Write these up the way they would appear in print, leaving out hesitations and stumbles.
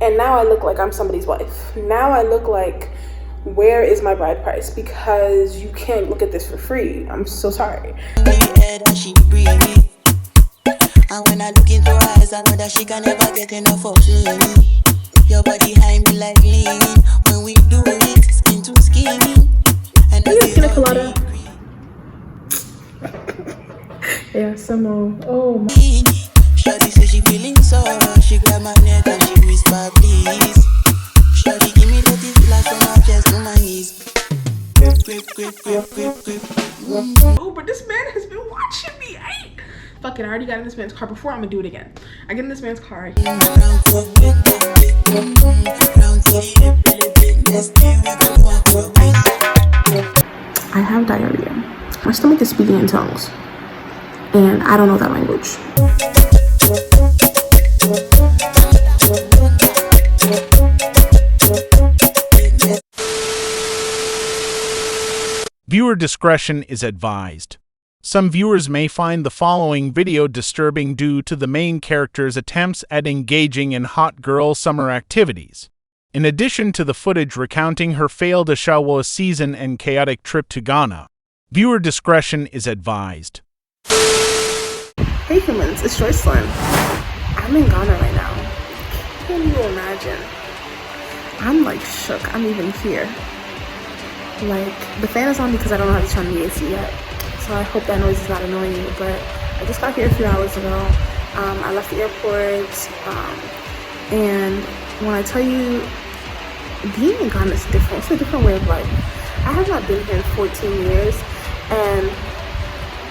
And now I look like I'm somebody's wife. Now I look like, where is my bride price? Because you can't look at this for free. I'm so sorry. And when I look into her eyes, I know that she can never get enough of me. Your body high me like lean. When we do it, skin to skin. And you pina colada. Yeah, some more. Oh my. Shorty says she feeling so. She grab my neck and she whisper, please. Shorty give me the glass from my chest to my knees. Grip. Oh, but this man has been watching me. Fuck it, I already got in this man's car before. I'm gonna do it again. I get in this man's car. I have diarrhea. My stomach is speaking in tongues. And I don't know that language. Viewer discretion is advised. Some viewers may find the following video disturbing due to the main character's attempts at engaging in hot girl summer activities. In addition to the footage recounting her failed Ashawo season and chaotic trip to Ghana, viewer discretion is advised. Hey humans, it's Joycelyn. I'm in Ghana right now. Can you imagine? I'm like shook. I'm even here. Like, the fan is on because I don't know how to turn the AC yet. So I hope that noise is not annoying you. But I just got here a few hours ago. I left the airport. And when I tell you, being in Ghana is different. It's a different way of life. I have not been here in 14 years. And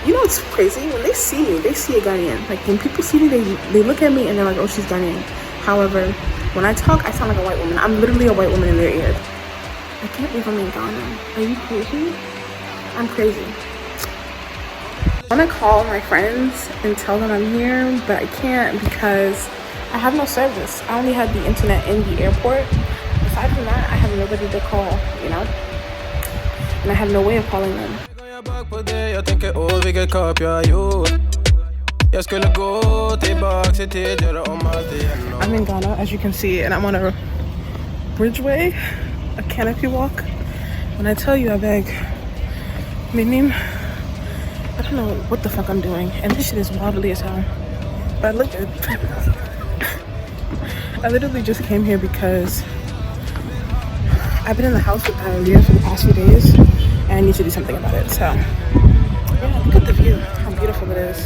you know what's crazy? When they see me, they see a Ghanaian. Like, when people see me, they look at me and they're like, oh, she's Ghanaian. However, when I talk, I sound like a white woman. I'm literally a white woman in their ear. I can't believe I'm in Ghana. Are you crazy? I'm crazy. I want to call my friends and tell them I'm here, but I can't because I have no service. I only have the internet in the airport. Aside from that, I have nobody to call, you know? And I have no way of calling them. I'm in Ghana, as you can see, and I'm on a bridgeway, a canopy walk. When I tell you, I beg, my name, I don't know what the fuck I'm doing, and this shit is wobbly as hell, but I look good. I literally just came here because I've been in the house with diarrhea for the past few days, and I need to do something about it. So yeah, look at the view, how beautiful it is.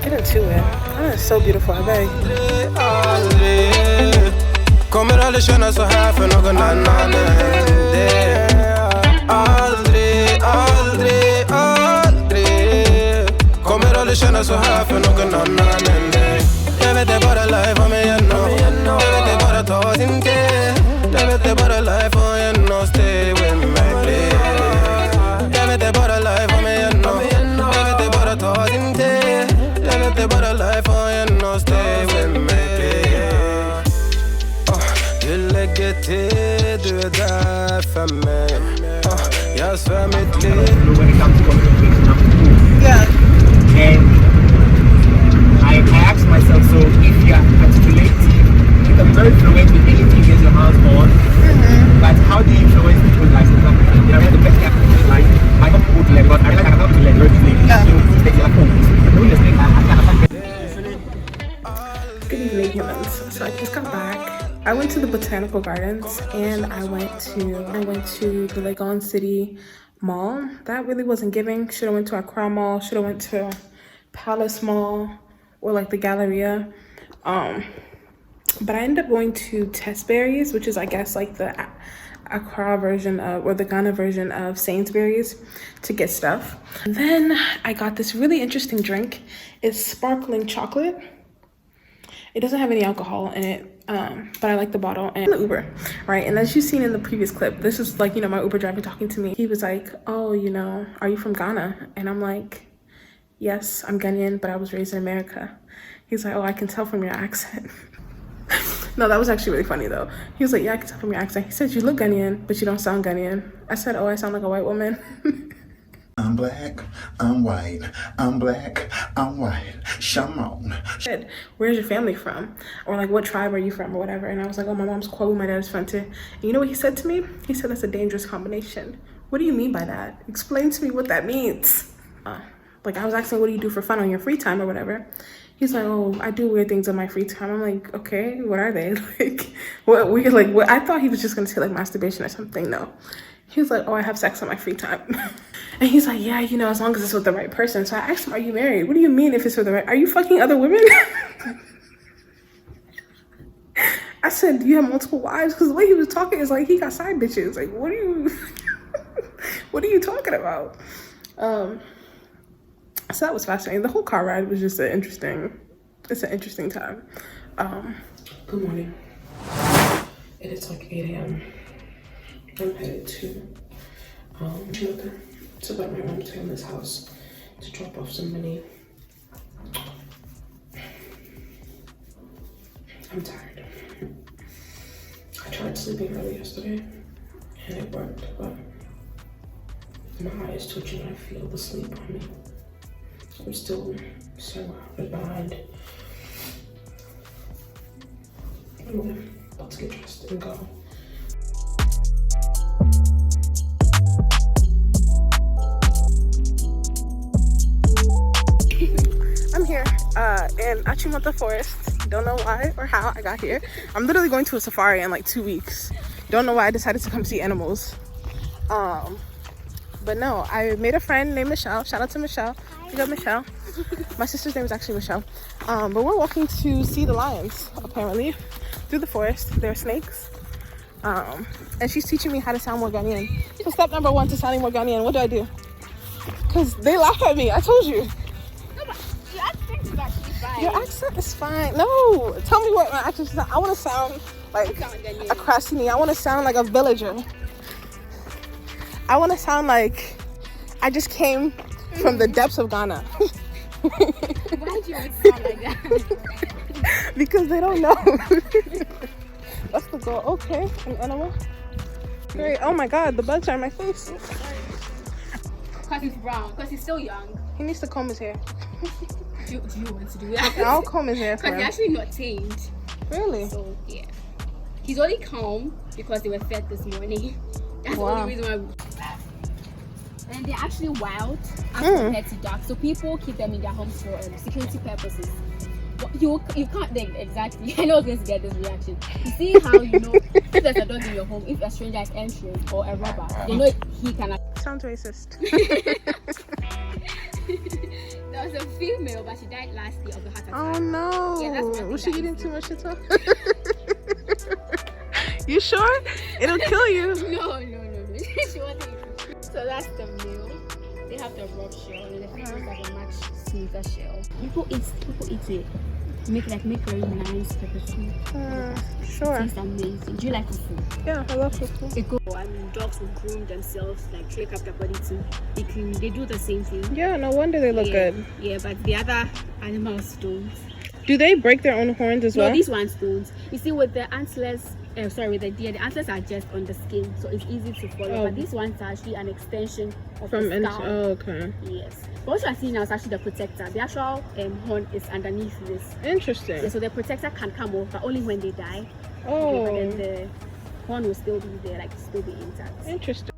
Get into it. Oh, it's so beautiful, I beg. Kommer aldrig känna så här för någon annan än dig. Aldrig kommer aldrig känna så här för någon annan än dig. Jag vet det bara life om igenom. Jag vet det bara ta sin tid. Jag vet det bara life om igenom. Stay with me please. Jag vet det bara life om igenom. Jag vet det bara ta sin tid. Jag vet det bara life om igenom. Stay with me please. Du lägger till, du är där för mig. Jag svär mitt liv. Yeah. And I asked myself, so if you are articulate, you can be very fluent with anything you get your hands on. But how do you influence people like that? You know, the best thing like I don't put like, but I like how to like very clean. So take your phone. Good evening, humans. So I just got back. I went to the Botanical Gardens and I went to the Legon City Mall. That really wasn't giving. Should have went to Accra Mall. Should have went to Palace Mall or like the Galleria. But I ended up going to Tesberries, which is I guess like the Accra version of, or the Ghana version of Sainsbury's, to get stuff. And then I got this really interesting drink. It's sparkling chocolate. It doesn't have any alcohol in it, but I like the bottle. And the Uber, right? And as you've seen in the previous clip, this is like, you know, my Uber driver talking to me. He was like, oh, you know, are you from Ghana? And I'm like, yes, I'm Ghanaian, but I was raised in America. He's like, oh, I can tell from your accent. No, that was actually really funny though. He was like, yeah, I can tell from your accent. He said, you look Ghanaian, but you don't sound Ghanaian. I said, oh, I sound like a white woman. I'm black, I'm white, I'm black, I'm white, Shamon. Said, where's your family from? Or like, what tribe are you from or whatever? And I was like, oh, my mom's Kwame, my dad's Fante. And you know what he said to me? He said, that's a dangerous combination. What do you mean by that? Explain to me what that means. Like, I was asking, what do you do for fun on your free time or whatever? He's like, oh, I do weird things on my free time. I'm like, okay, what are they? Like, what weird, like, what? I thought he was just gonna say like masturbation or something. No. He was like, oh, I have sex on my free time. And he's like, yeah, you know, as long as it's with the right person. So I asked him, are you married? What do you mean if it's with the right? Are you fucking other women? I said, do you have multiple wives? Because the way he was talking is like he got side bitches. Like, what are you, what are you talking about? So that was fascinating. The whole car ride was just it's an interesting time. Good morning. It is like 8 a.m. I'm headed to Achimota to let my mom stay in this house to drop off some money. I'm tired. I tried sleeping early yesterday and it worked, but my eye is twitching and I feel the sleep on me. I'm still so hours behind. Anyway, about to get dressed and go. I'm here in Achimota Forest. Don't know why or how I got here. I'm literally going to a safari in like 2 weeks. Don't know why I decided to come see animals. But no, I made a friend named Michelle. Shout out to Michelle. You got Michelle. My sister's name is actually Michelle. But we're walking to see the lions, apparently, through the forest. There are snakes. And she's teaching me how to sound more Ghanaian. So step number 1 to sounding more Ghanaian, what do? Because they laugh at me, I told you. No, but your accent is actually fine. Your accent is fine. No, tell me what my accent is. I want to sound like a Krasini. I want to sound like a villager. I want to sound like I just came from the depths of Ghana. Why do you sound like that? Because they don't know. That's the goal. Okay, an animal. Great. Oh my god, the bugs are in my face. Because he's brown. Because he's still young. He needs to comb his hair. Do you want to do that? I'll comb his hair for Because him. he's actually not tamed. Really? So, yeah. He's only calm because they were fed this morning. That's the only reason why. And they're actually wild as compared to dogs. So people keep them in their homes for security purposes. But you can't think exactly. I know I was going to get this reaction. You see how you know if there's a dog in your home, if a stranger is entering or a robber, they know he can. Sounds racist. There was a female, but she died last year of a heart attack. Oh no! Yeah, that's was she eating too much shit? You sure? It'll kill you. No. She wasn't eating. So that's the meal. They have the rough shell and the female has a much smoother shell. People eat it. Make very nice pepper soup. Sure. Tastes amazing. Do you like fufu? Yeah, I love fufu. It go. I mean, dogs will groom themselves, like click up their body to be clean. They do the same thing. Yeah, no wonder they look good. Yeah, but the other animals don't. Do they break their own horns as well? No, these ones don't. You see, with the antlers, with the deer, the antlers are just on the skin, so it's easy to follow. But these ones are actually an extension of the skull. Oh, okay. Yes. But what you are seeing now is actually the protector. The actual horn is underneath this. Interesting. Yeah, so the protector can come off, but only when they die. Oh. Okay, but then the horn will still be there, like still be intact. Interesting.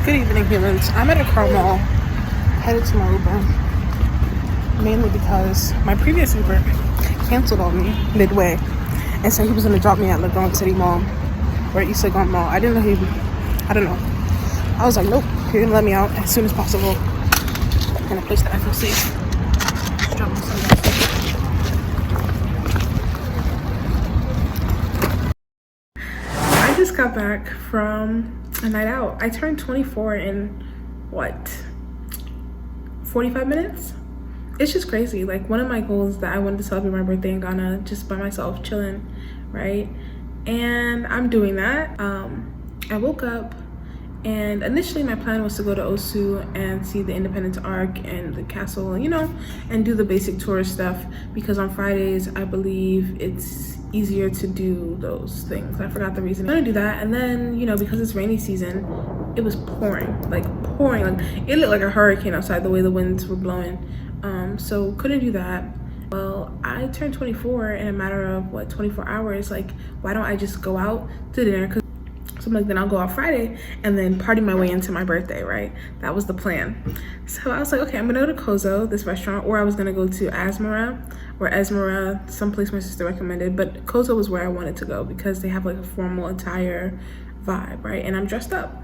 Good evening, humans. I'm at Accra Mall, headed to my Uber, mainly because my previous Uber canceled on me midway and said he was going to drop me at Legon City Mall, or East Legon Mall. I didn't know I don't know. I was like, nope, you're going to let me out as soon as possible in a place that I feel safe. Just drop my sunglasses. I just got back from a night out. I turned 24 in what, 45 minutes? It's just crazy. Like, one of my goals that I wanted to celebrate my birthday in Ghana just by myself, chilling, right? And I'm doing that. I woke up And initially my plan was to go to Osu and see the Independence Arc and the castle, you know, and do the basic tourist stuff, because on Fridays I believe it's easier to do those things. I forgot the reason. I'm gonna do that, and then, you know, because it's rainy season, it was pouring, like it looked like a hurricane outside the way the winds were blowing. So couldn't do that. Well, I turned 24 in a matter of, what, 24 hours. Like, why don't I just go out to dinner? So I'm like, then I'll go out Friday and then party my way into my birthday, right? That was the plan. So I was like, okay, I'm gonna go to Kozo, this restaurant, or I was gonna go to Azmera, someplace my sister recommended, but Kozo was where I wanted to go because they have like a formal attire vibe, right? And I'm dressed up.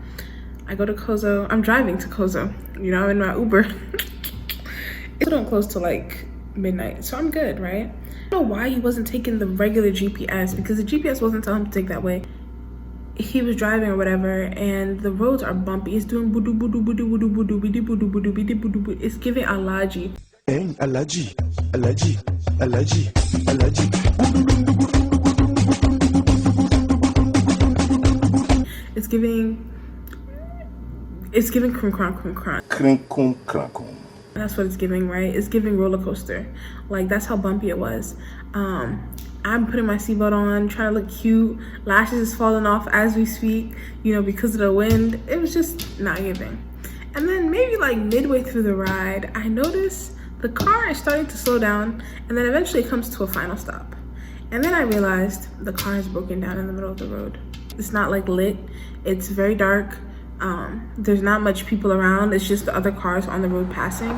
I go to Kozo, I'm driving to Kozo, you know, in my Uber. It's still don't close to like midnight, so I'm good, right? I don't know why he wasn't taking the regular GPS, because the GPS wasn't telling him to take that way. He was driving or whatever, and the roads are bumpy. It's doing budu budu budu budu budu bidi budu budu bidi budu budu. It's giving Alaji. Alaji, Alaji, Alaji, Alaji. It's giving krum krum. Krinkum krankum. That's what it's giving, right? It's giving roller coaster. Like, that's how bumpy it was. I'm putting my seatbelt on, trying to look cute. Lashes is falling off as we speak, you know, because of the wind. It was just not giving. And then maybe like midway through the ride, I noticed the car is starting to slow down, and then eventually it comes to a final stop. And then I realized the car is broken down in the middle of the road. It's not like lit. It's very dark. There's not much people around. It's just the other cars on the road passing,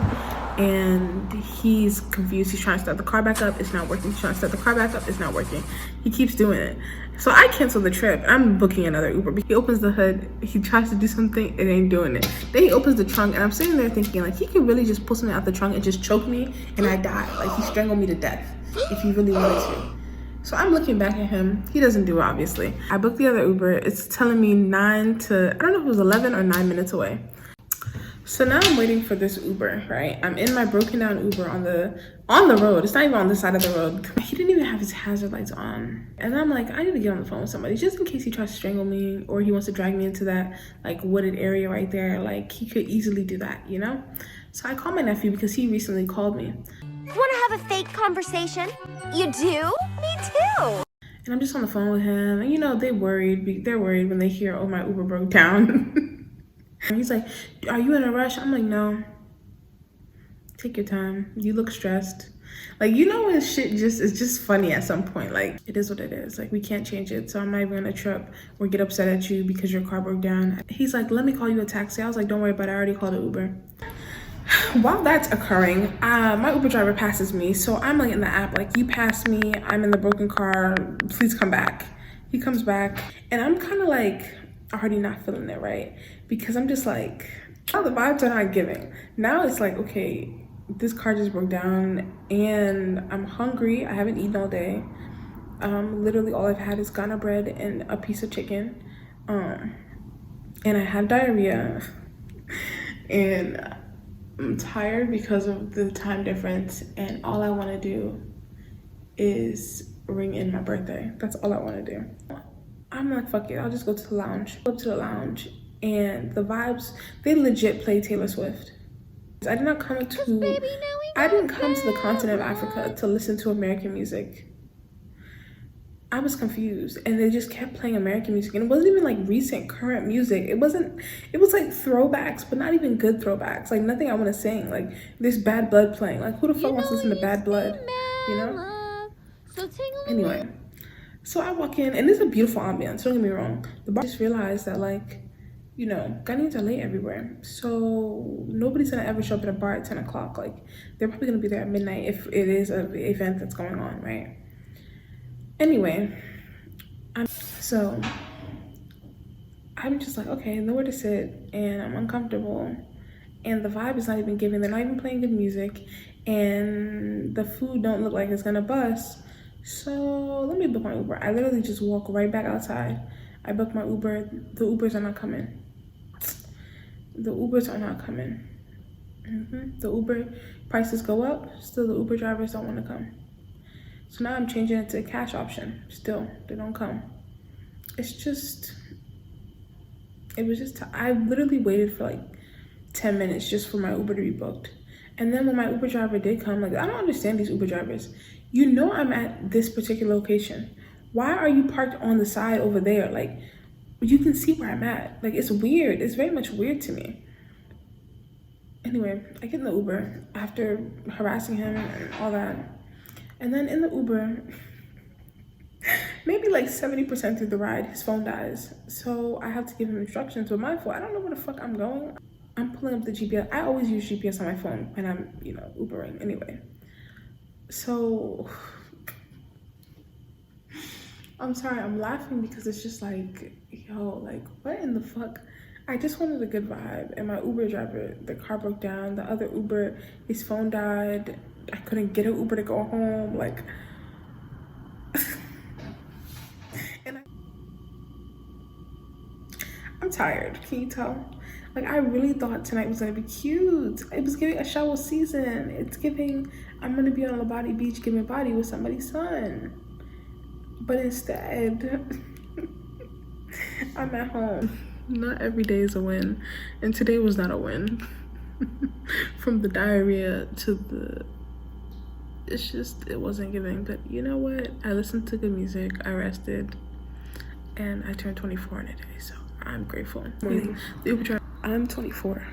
and he's confused. He's trying to start the car back up. It's not working. He's trying to start the car back up. It's not working. He keeps doing it. So I cancel the trip. I'm booking another Uber. He opens the hood. He tries to do something. It ain't doing it. Then he opens the trunk, and I'm sitting there thinking, like, he could really just pull something out the trunk and just choke me, and I die. Like, he strangled me to death if he really wanted to. So I'm looking back at him. He doesn't do it, obviously. I booked the other Uber. It's telling me I don't know if it was 11 or 9 minutes away. So now I'm waiting for this Uber, right? I'm in my broken down Uber on the road. It's not even on the side of the road. He didn't even have his hazard lights on. And I'm like, I need to get on the phone with somebody just in case he tries to strangle me, or he wants to drag me into that like wooded area right there. Like, he could easily do that, you know? So I called my nephew because he recently called me. Want to have a fake conversation? You do? Me too. And I'm just on the phone with him, and you know, they're worried when they hear, oh, my Uber broke down. And he's like, are you in a rush? I'm like, no. Take your time. You look stressed. Like, you know, when shit is just funny at some point. Like, it is what it is. Like, we can't change it. So I'm not even gonna trip or get upset at you because your car broke down. He's like, let me call you a taxi. I was like, don't worry about it. I already called an Uber. While that's occurring, my Uber driver passes me. So I'm like in the app, like, you passed me, I'm in the broken car, please come back. He comes back, and I'm kind of like already not feeling it, right? Because I'm just like, oh, the vibes are not giving. Now it's like, okay, this car just broke down and I'm hungry. I haven't eaten all day. Literally all I've had is Ghana bread and a piece of chicken. And I have diarrhea. And I'm tired because of the time difference, and all I want to do is ring in my birthday. That's all I want to do. I'm like, fuck it, I'll just go to the lounge. Go up to the lounge, and the vibes, they legit play Taylor Swift. I didn't come to the continent of Africa to listen to American music. I was confused, and they just kept playing American music, and it wasn't even like recent current music. It was like throwbacks, but not even good throwbacks. Like, nothing I want to sing. Like, there's Bad Blood playing. Like, who the fuck wants to listen to Bad Blood, you know? Anyway, so I walk in, and it's a beautiful ambiance, don't get me wrong. The bar, just realized that, like, you know, Ghanaians are late everywhere, so nobody's gonna ever show up at a bar at 10 o'clock. Like, they're probably gonna be there at midnight if it is an event that's going on, right? Anyway, I'm just like, okay, nowhere to sit, and I'm uncomfortable, and the vibe is not even giving. They're not even playing good music, and the food don't look like it's gonna bust. So let me book my Uber. I literally just walk right back outside. I booked my Uber. The Ubers are not coming. The Ubers are not coming. The Uber prices go up. Still, the Uber drivers don't want to come. So now I'm changing it to a cash option. Still, they don't come. It's just, It was just, I literally waited for like 10 minutes just for my Uber to be booked. And then when my Uber driver did come, like, I don't understand these Uber drivers. You know I'm at this particular location. Why are you parked on the side over there? Like, you can see where I'm at. Like, it's weird. It's very much weird to me. Anyway, I get in the Uber after harassing him and all that. And then in the Uber, maybe like 70% through the ride, his phone dies. So I have to give him instructions. But mindful, I don't know where the fuck I'm going. I'm pulling up the GPS. I always use GPS on my phone when I'm, you know, Ubering anyway. So I'm sorry, I'm laughing because it's just like, yo, like, what in the fuck? I just wanted a good vibe, and my Uber driver, the car broke down. The other Uber, his phone died. I couldn't get an Uber to go home. Like, and I'm tired. Can you tell? Like, I really thought tonight was gonna be cute. It was giving Ashawo season. It's giving, I'm gonna be on Labadi Beach giving body with somebody's son. But instead, I'm at home. Not every day is a win, and today was not a win. From the diarrhea to the, it's just, it wasn't giving. But you know what, I listened to good music, I rested, and I turned 24 in a day, so I'm grateful. The Uber driver, I'm 24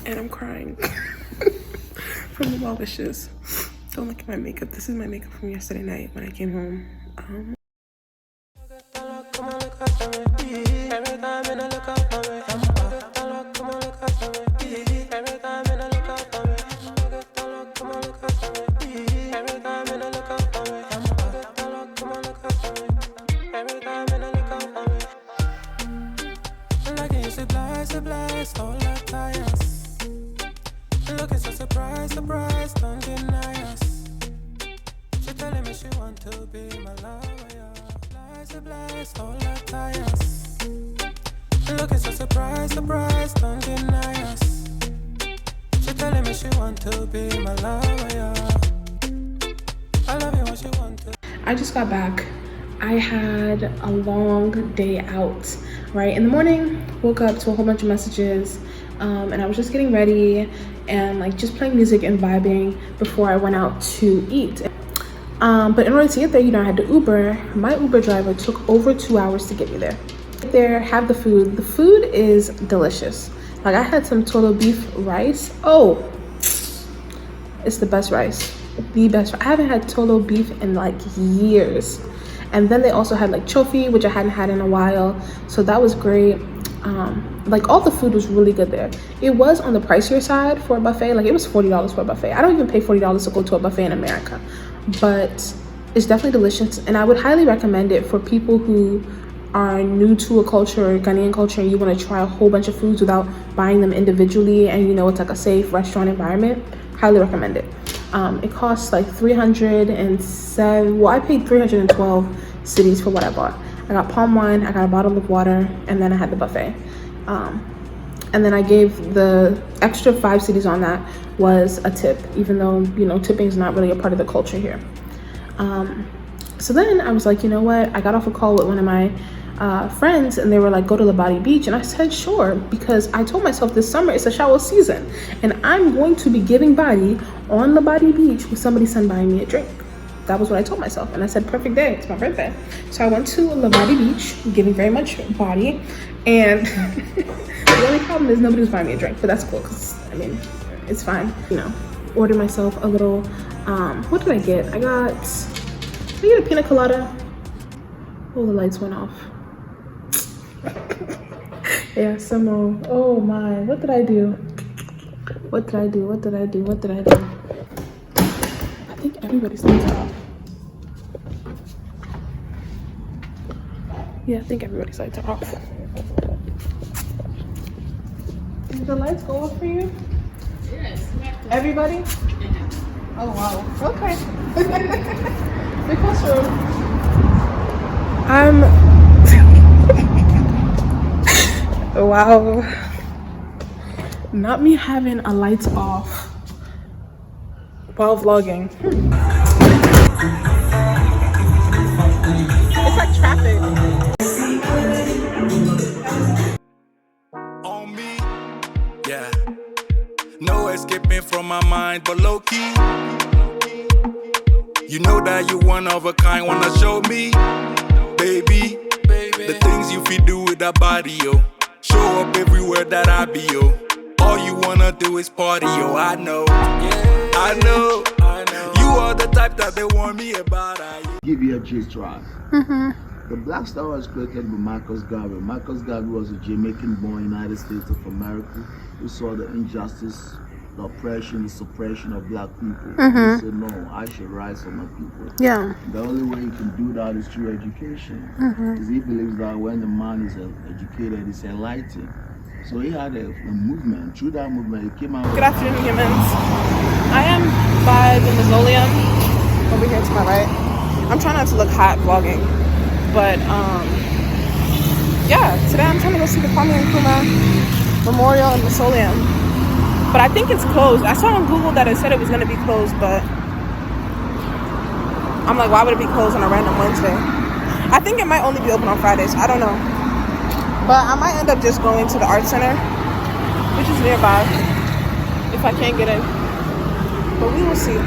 and I'm crying from the well wishes. Don't look at my makeup. This is my makeup from yesterday night when I came home. I just got back. I had a long day out, right? In the morning, woke up to a whole bunch of messages, and I was just getting ready and like just playing music and vibing before I went out to eat. But in order to get there, you know, I had to Uber. My Uber driver took over 2 hours to get me there. Get there, have the food. The food is delicious. Like, I had some total beef rice. Oh, it's the best rice. The best. I haven't had total beef in like years. And then they also had like chofi, which I hadn't had in a while, so that was great. Like, all the food was really good there. It was on the pricier side for a buffet. Like, it was $40 for a buffet. I don't even pay $40 to go to a buffet in America, but it's definitely delicious, and I would highly recommend it for people who are new to a culture, Ghanaian culture, and you want to try a whole bunch of foods without buying them individually, and you know it's like a safe restaurant environment. Highly recommend it. It costs like 307, well, I paid 312 cedis for what I bought. I got palm wine, I got a bottle of water, and then I had the buffet. And then I gave the extra 5 cedis on that was a tip, even though, you know, tipping is not really a part of the culture here. So then I was like, you know what, I got off a call with one of my friends, and they were like, go to Labadi Beach, and I said sure, because I told myself this summer it's Ashawo season, and I'm going to be giving body on Labadi Beach with somebody's son buying me a drink. That was what I told myself, and I said perfect day, it's my birthday. So I went to Labadi Beach, giving very much body, and the only problem is nobody was buying me a drink, but that's cool, because I mean, it's fine, you know. Ordered myself a little, what did I get? I got a pina colada. Oh, the lights went off. Yeah, some more. Oh my, what did I do? What did I do? What did I do? What did I do? I think everybody's lights are off. Yeah, I think everybody's lights are off. Did the lights go off for you? Yes. Everybody? Oh wow. Okay. Because wow. Not me having a lights off while vlogging. It's like traffic. Yeah. No escaping from my mind, but low key. You know that you one of a kind, wanna show me, baby. The things you feel do with that body, yo. Show up everywhere that I be, yo. All you wanna do is party, yo. I know, I know. You are the type that they want me about. Give you a gist, right? The Black Star was created by Marcus Garvey. Marcus Garvey was a Jamaican-born United States of America who saw the injustice, the oppression, the suppression of black people. He said, no, I should rise for my people. Yeah. The only way you can do that is through education. Because he believes that when the man is educated, he's enlightened. So he had a movement. Through that movement, he came out. Good afternoon, humans. I am by the Mausoleum over here to my right. I'm trying not to look hot vlogging. But, yeah, today I'm trying to go see the Kwame Nkrumah Memorial and Mausoleum. But I think it's closed. I saw on Google that it said it was going to be closed, but I'm like, why would it be closed on a random Wednesday? I think it might only be open on Fridays. I don't know. But I might end up just going to the art center, which is nearby, if I can't get in. But we will see.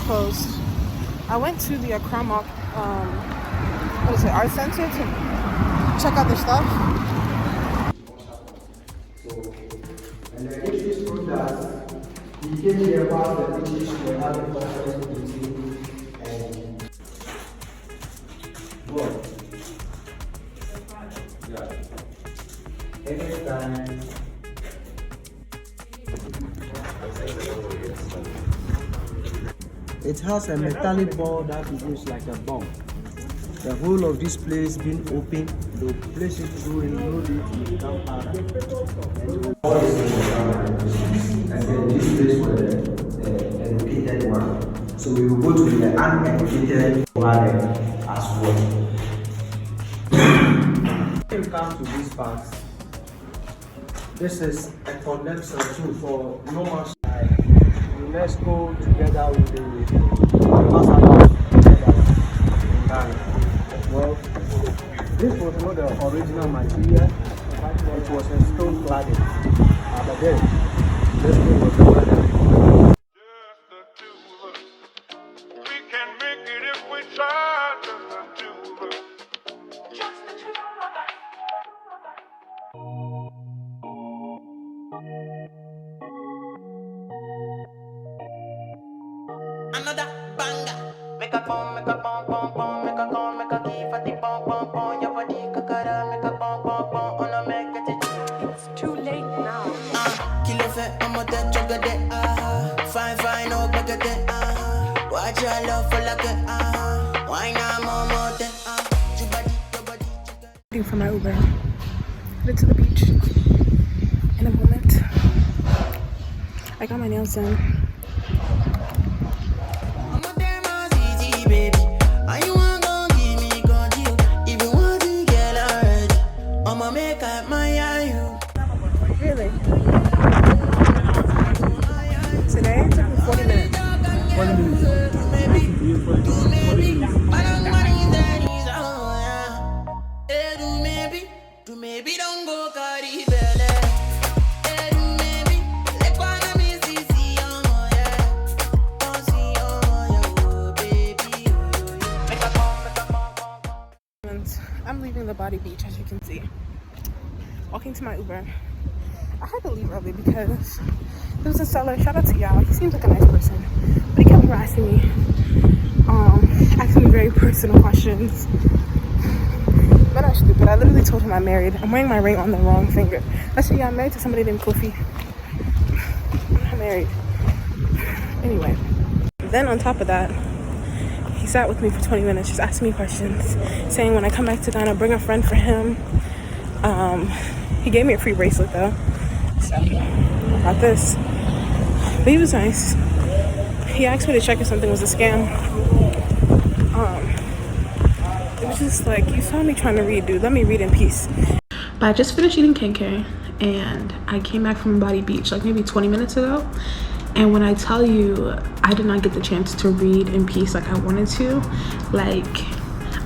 Closed. I went to the Accra Mall, what is it, art center to check out their stuff. And the issues from that, he came here about the issues we had in conference meeting and what? Yeah. Anytime. It has a metallic ball that behaves like a bomb. The whole of this place being open, they'll place it through and load it with gunpowder. And then this place was the educated one. So we will go to the uneducated one as well. When you come to these parks, this is a condenser too for normal like UNESCO together with the well, this was not the original material, it was a stone cladding. But then, this thing was the weather. We can make it if we try, just the two of us. Another banger. Make a bomb, make a bomb, bomb, bomb, make a call, make a key for the bomb, bomb, bomb. Your body kakara, make a bomb, bomb, bomb. On a make it. It's too late now. Kill a fat, I'm a dead jugger de. Fine, fine, oh, back at it. Watch your love for like it. Why not more de? Your body. Waiting for my Uber. Headed to the beach in a moment. I got my nails done. Really? Today it took me 40 minutes. 40 minutes. I'm leaving Labadi Beach, as you can see. Walking to my Uber. I had to leave early because there was a seller. Shout out to y'all. He seems like a nice person, but he kept harassing me, asking me very personal questions. But I'm stupid. I literally told him I'm married. I'm wearing my ring on the wrong finger. I said, yeah, I'm married to somebody named Kofi. I'm not married. Anyway, then on top of that, he sat with me for 20 minutes, just asking me questions, saying when I come back to Ghana, bring a friend for him. He gave me a free bracelet though. So, got this. But he was nice. he asked me to check if something was a scam. It was just like, you saw me trying to read, dude. Let me read in peace. But I just finished eating KK and I came back from Labadi Beach like maybe 20 minutes ago. And when I tell you, I did not get the chance to read in peace like I wanted to. Like,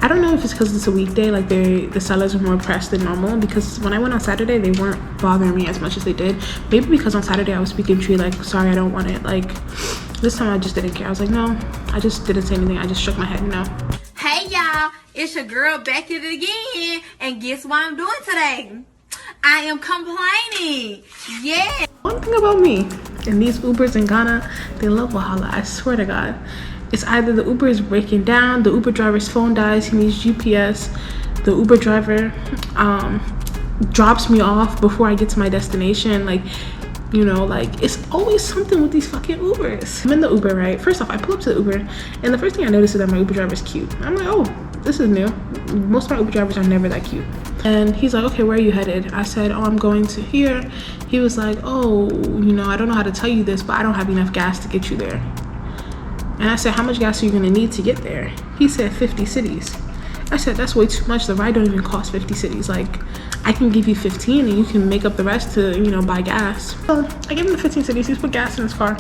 I don't know if it's because it's a weekday, like the sellers are more pressed than normal, because when I went on Saturday, they weren't bothering me as much as they did. Maybe because on Saturday I was speaking to you like, sorry, I don't want it. Like, this time I just didn't care. I was like, no, I just didn't say anything. I just shook my head, no. Hey y'all, it's your girl back at it again, and guess what I'm doing today? I am complaining. Yeah. One thing about me and these Ubers in Ghana, they love Wahala. I swear to God. It's either the Uber is breaking down, the Uber driver's phone dies, he needs GPS, the Uber driver drops me off before I get to my destination. Like, you know, like, it's always something with these fucking Ubers. I'm in the Uber, right? First off, I pull up to the Uber, and the first thing I notice is that my Uber driver is cute. I'm like, oh, this is new. Most of my Uber drivers are never that cute. And he's like, okay, where are you headed? I said, oh, I'm going to here. He was like, oh, you know, I don't know how to tell you this, but I don't have enough gas to get you there. And I said, how much gas are you gonna need to get there? He said 50 cities. I said, that's way too much. The ride don't even cost 50 cities. Like, I can give you 15 and you can make up the rest to, you know, buy gas. So I gave him the 15 cities. He's put gas in his car.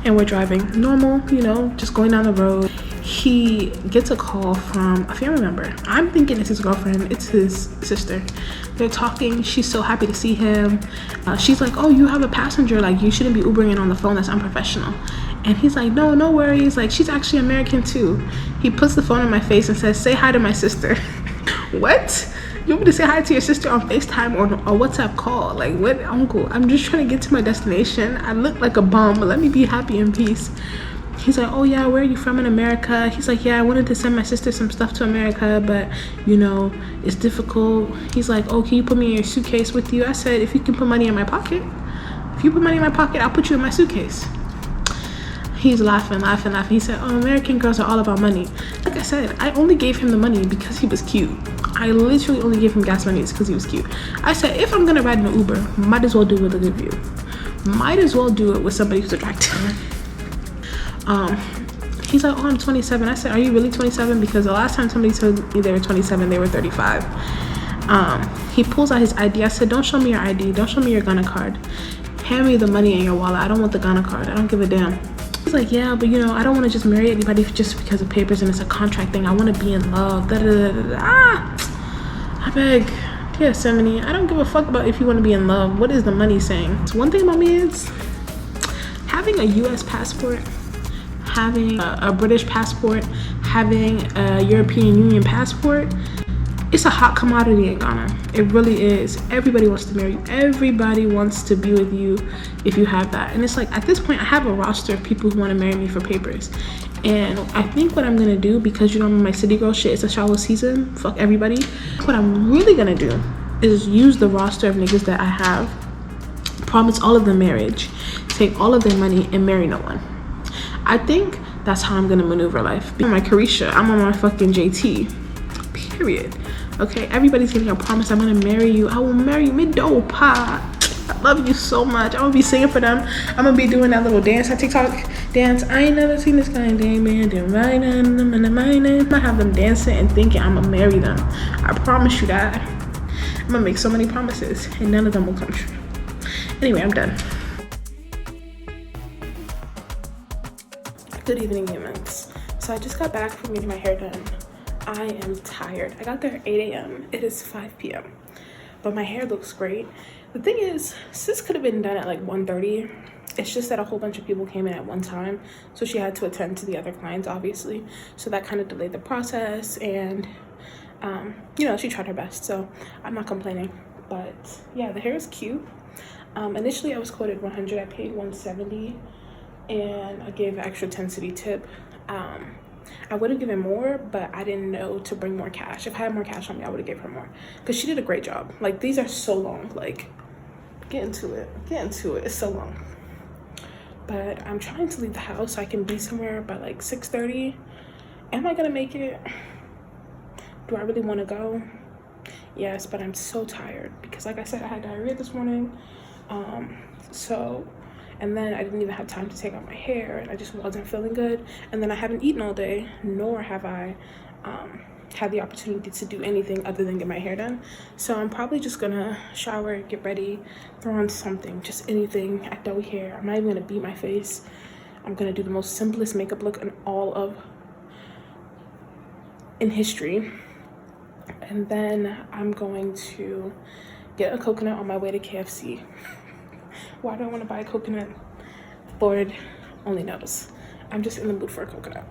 And we're driving normal, you know, just going down the road. He gets a call from a family member. I'm thinking it's his girlfriend. It's his sister. They're talking. She's so happy to see him. She's like, oh, you have a passenger. Like, you shouldn't be Ubering in on the phone. That's unprofessional. And he's like, no, no worries. Like, she's actually American too. He puts the phone in my face and says, say hi to my sister. What? You want me to say hi to your sister on FaceTime or a WhatsApp call? Like, what, uncle? I'm just trying to get to my destination. I look like a bum, but let me be happy in peace. He's like, oh yeah, where are you from in America? He's like, yeah, I wanted to send my sister some stuff to America, but you know, it's difficult. He's like, oh, can you put me in your suitcase with you? I said, if you can put money in my pocket, if you put money in my pocket, I'll put you in my suitcase. He's laughing. He said, oh, American girls are all about money. Like I said, I only gave him the money because he was cute. I literally only gave him gas money because he was cute. I said, if I'm gonna ride in an Uber, might as well do it with a good view. Might as well do it with somebody who's attractive. He's like, oh, I'm 27. I said, are you really 27? Because the last time somebody told me they were 27, they were 35. He pulls out his ID. I said, don't show me your ID. Don't show me your Ghana card. Hand me the money in your wallet. I don't want the Ghana card. I don't give a damn. He's like, yeah, but you know, I don't want to just marry anybody just because of papers and it's a contract thing. I want to be in love. I beg. Dear Semini, I don't give a fuck about if you want to be in love. What is the money saying? So one thing about me is having a US passport, having a British passport, having a European Union passport, it's a hot commodity in Ghana. It really is. Everybody wants to marry you. Everybody wants to be with you if you have that. And it's like, at this point, I have a roster of people who want to marry me for papers. And I think what I'm going to do, because you know I'm in my city girl shit, it's Ashawo season, fuck everybody. What I'm really going to do is use the roster of niggas that I have, promise all of them marriage, take all of their money, and marry no one. I think that's how I'm going to maneuver life. I'm on my Carisha. I'm on my fucking JT. Period. Okay, everybody's getting a promise. I'm gonna marry you. I will marry you. I love you so much. I'm gonna be singing for them. I'm gonna be doing that little dance on TikTok dance. I ain't never seen this kind of damn man. I might have them dancing and thinking I'm gonna marry them. I promise you that. I'm gonna make so many promises and none of them will come true. Anyway, I'm done. Good evening, humans. So I just got back from getting my hair done. I am tired. I got there at 8 a.m. It is 5 p.m. But my hair looks great. The thing is, sis could have been done at like 1:30. It's just that a whole bunch of people came in at one time. So she had to attend to the other clients, obviously. So that kind of delayed the process. And, you know, she tried her best. So I'm not complaining. But yeah, the hair is cute. Initially, I was quoted 100. I paid 170. And I gave an extra 10 city tip. I would have given more, but I didn't know to bring more cash. If I had more cash on me, I would have given her more, because she did a great job. Like, these are so long. Like, get into it. It's so long. But I'm trying to leave the house so I can be somewhere by like 6:30. Am I gonna make it? Do I really want to go? Yes, but I'm so tired because, like I said, I had diarrhea this morning. and then I didn't even have time to take out my hair, and I just wasn't feeling good. And then I haven't eaten all day, nor have I had the opportunity to do anything other than get my hair done. So I'm probably just gonna shower, get ready, throw on something, just anything, act doughy hair. I'm not even gonna beat my face. I'm gonna do the most simplest makeup look in history. And then I'm going to get a coconut on my way to KFC. Why do I want to buy a coconut? Lord only knows. I'm just in the mood for a coconut.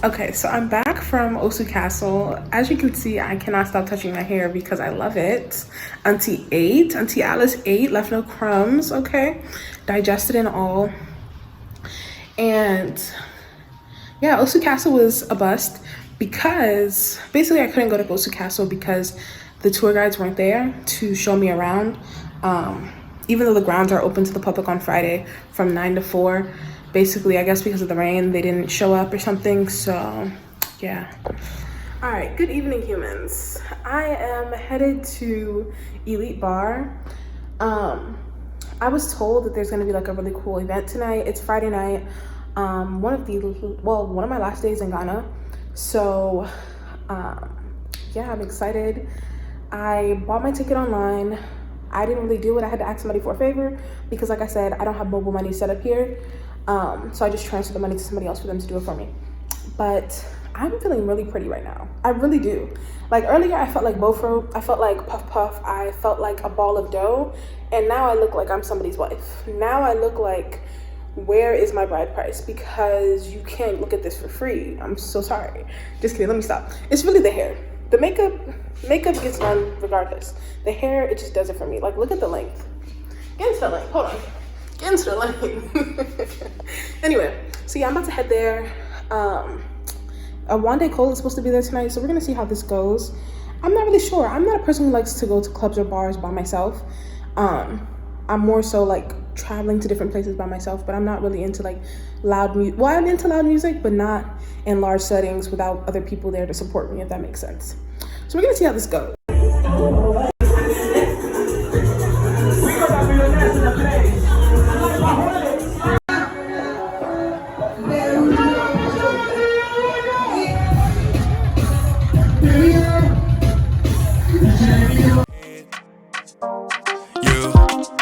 Okay, so I'm back from Osu Castle. As you can see, I cannot stop touching my hair because I love it. Auntie Alice ate, left no crumbs, okay? Digested and all. And yeah, Osu Castle was a bust because basically I couldn't go to Osu Castle because the tour guides weren't there to show me around. Even though the grounds are open to the public on Friday from 9 to 4. Basically, I guess because of the rain, they didn't show up or something, so yeah. All right, good evening, humans. I am headed to Elite Bar. I was told that there's gonna be like a really cool event tonight. It's Friday night, one of my last days in Ghana. So yeah, I'm excited. I bought my ticket online. I didn't really do it. I had to ask somebody for a favor because like I said, I don't have mobile money set up here. So I just transferred the money to somebody else for them to do it for me. But I'm feeling really pretty right now. I really do. Like earlier, I felt like Bofro. I felt like Puff Puff. I felt like a ball of dough. And now I look like I'm somebody's wife. Now I look like, where is my bride price? Because you can't look at this for free. I'm so sorry. Just kidding. Let me stop. It's really the hair. The makeup gets done regardless. The hair, it just does it for me. Like, look at the length. Get into the length. Hold on. Get into the length. Anyway, so yeah, I'm about to head there. Wande Cole is supposed to be there tonight, so we're gonna see how this goes. I'm not really sure. I'm not a person who likes to go to clubs or bars by myself. I'm more so like traveling to different places by myself, but I'm not really into like loud music. Well, I'm into loud music, but not in large settings without other people there to support me, if that makes sense. So we're gonna see how this goes.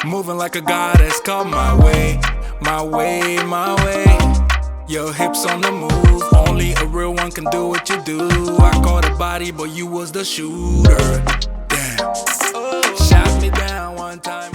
Moving like a goddess, come my way, my way, my way. Your hips on the move, only a real one can do what you do. I caught a body, but you was the shooter. Damn, shot me down one time.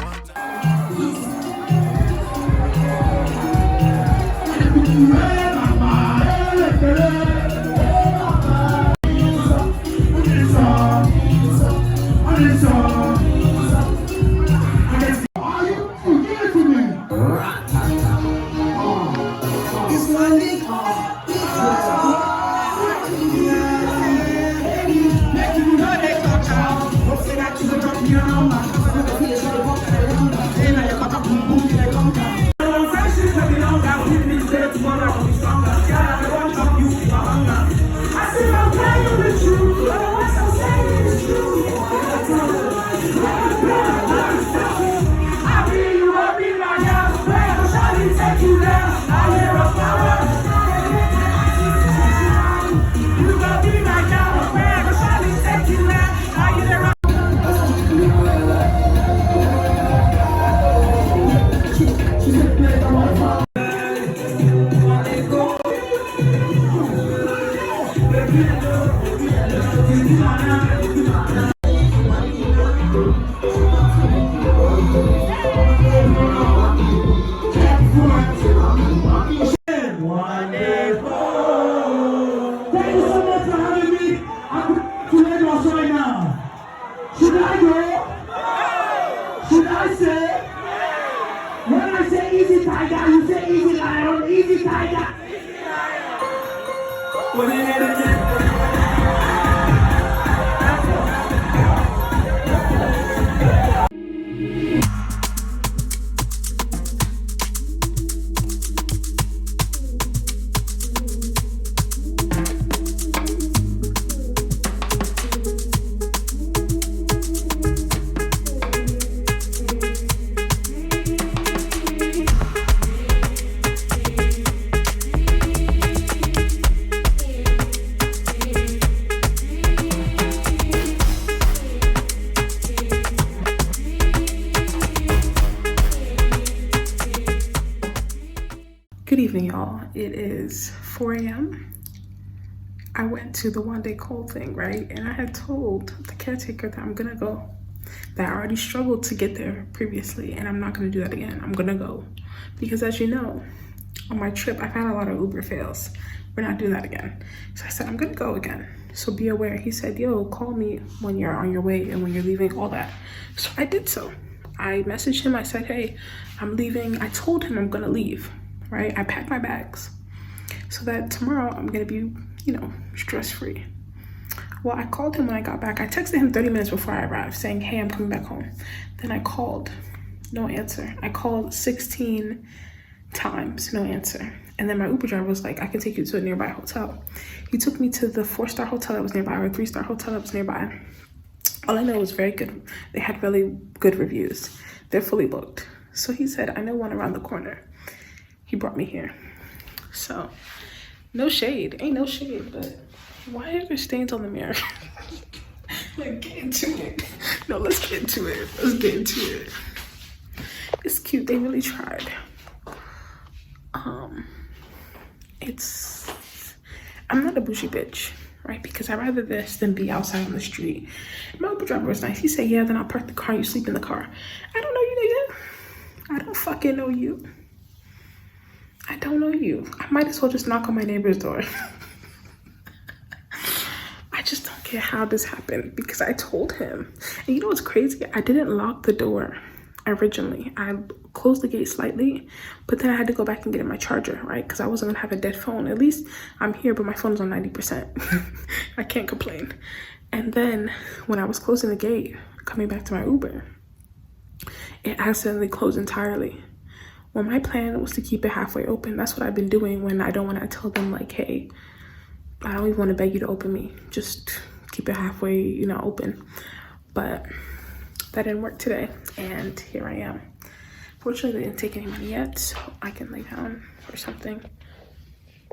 tiger, you say easy lion, easy tiger. Good evening, y'all. It is 4 a.m. I went to the Wande cold thing, right? And I had told the caretaker that I'm gonna go. That I already struggled to get there previously, and I'm not gonna do that again. I'm gonna go. Because as you know, on my trip, I've had a lot of Uber fails. We're not doing that again. So I said, I'm gonna go again. So be aware. He said, yo, call me when you're on your way and when you're leaving, all that. So I did so. I messaged him, I said, hey, I'm leaving. I told him I'm gonna leave. Right? I packed my bags so that tomorrow I'm gonna be, you know, stress-free. Well, I called him when I got back. I texted him 30 minutes before I arrived saying, hey, I'm coming back home. Then I called, no answer. I called 16 times, no answer. And then my Uber driver was like, I can take you to a nearby hotel. He took me to the 4-star hotel that was nearby, or a 3-star hotel that was nearby. All I know was very good. They had really good reviews. They're fully booked. So he said, I know one around the corner. He brought me here. So, no shade. Ain't no shade, but why are there stains on the mirror? Like, get into it. No, let's get into it. Let's get into it. It's cute. They really tried. I'm not a bougie bitch, right? Because I'd rather this than be outside on the street. My Uber driver was nice. He said, yeah, then I'll park the car. You sleep in the car. I don't know you, nigga. I don't fucking know you. I don't know you. I might as well just knock on my neighbor's door. I just don't get how this happened because I told him. And you know what's crazy? I didn't lock the door originally. I closed the gate slightly, but then I had to go back and get in my charger, right? Because I wasn't gonna have a dead phone. At least I'm here, but my phone's on 90%. I can't complain. And then when I was closing the gate, coming back to my Uber, it accidentally closed entirely. Well, my plan was to keep it halfway open. That's what I've been doing when I don't want to tell them like, hey, I don't even want to beg you to open me. Just keep it halfway, you know, open. But that didn't work today. And here I am. Fortunately, they didn't take any money yet, so I can lay down or something.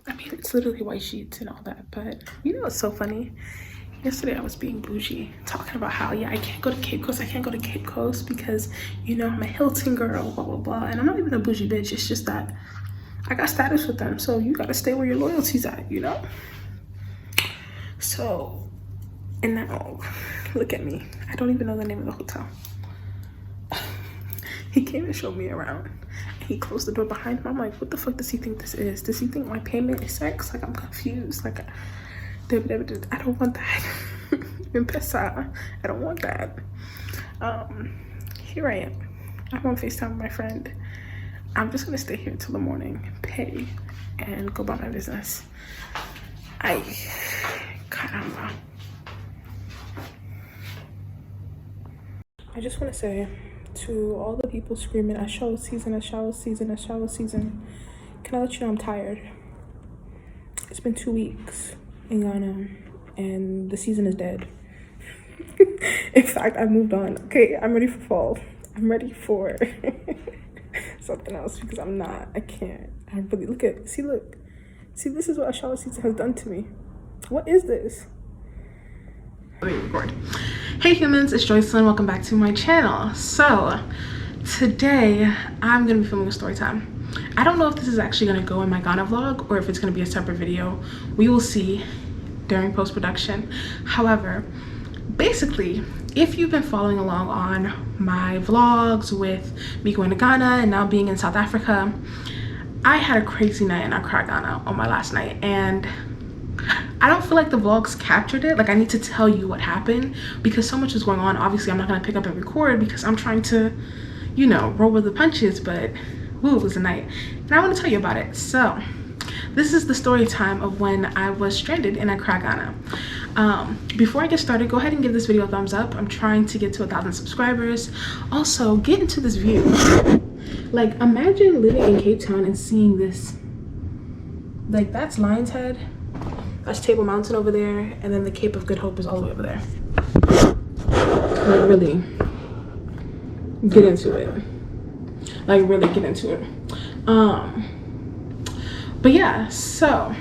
I mean, it's literally white sheets and all that. But you know what's so funny? Yesterday I was being bougie, talking about how, yeah, I can't go to Cape Coast. I can't go to Cape Coast because, you know, I'm a Hilton girl, blah, blah, blah. And I'm not even a bougie bitch. It's just that I got status with them. So you got to stay where your loyalty's at, you know? So, and now, look at me. I don't even know the name of the hotel. He came and showed me around. He closed the door behind him. I'm like, what the fuck does he think this is? Does he think my payment is sex? Like, I'm confused. Like, I don't want that. I don't want that. Here I am. I'm on FaceTime with my friend. I'm just gonna stay here till the morning, pay, and go about my business. Caramba. I just want to say to all the people screaming, Ashawo season, Ashawo season, Ashawo season, can I let you know I'm tired? It's been 2 weeks in Ghana and the season is dead. In fact, I moved on. Okay, I'm ready for fall. I'm ready for something else because I'm not. I can't. I really look. See, this is what Ashawo season has done to me. What is this? Let me record. Hey humans, it's Joycelyn. Welcome back to my channel. So today I'm gonna be filming a story time. I don't know if this is actually gonna go in my Ghana vlog or if it's gonna be a separate video. We will see during post-production. However, basically, if you've been following along on my vlogs with me going to Ghana and now being in South Africa, I had a crazy night in Accra, Ghana on my last night, and I don't feel like the vlogs captured it. Like, I need to tell you what happened because so much is going on. Obviously, I'm not gonna pick up and record because I'm trying to, you know, roll with the punches, but Ooh, it was a night. And I want to tell you about it. So this is the story time of when I was stranded in Accra, Ghana. Before I get started, go ahead and give this video a thumbs up. I'm trying to get to 1,000 subscribers. Also, get into this view. Like, imagine living in Cape Town and seeing this. Like, that's Lion's Head, that's Table Mountain over there, and then the Cape of Good Hope is all the way over there. Like, really get into it. Like, really get into it. But yeah, so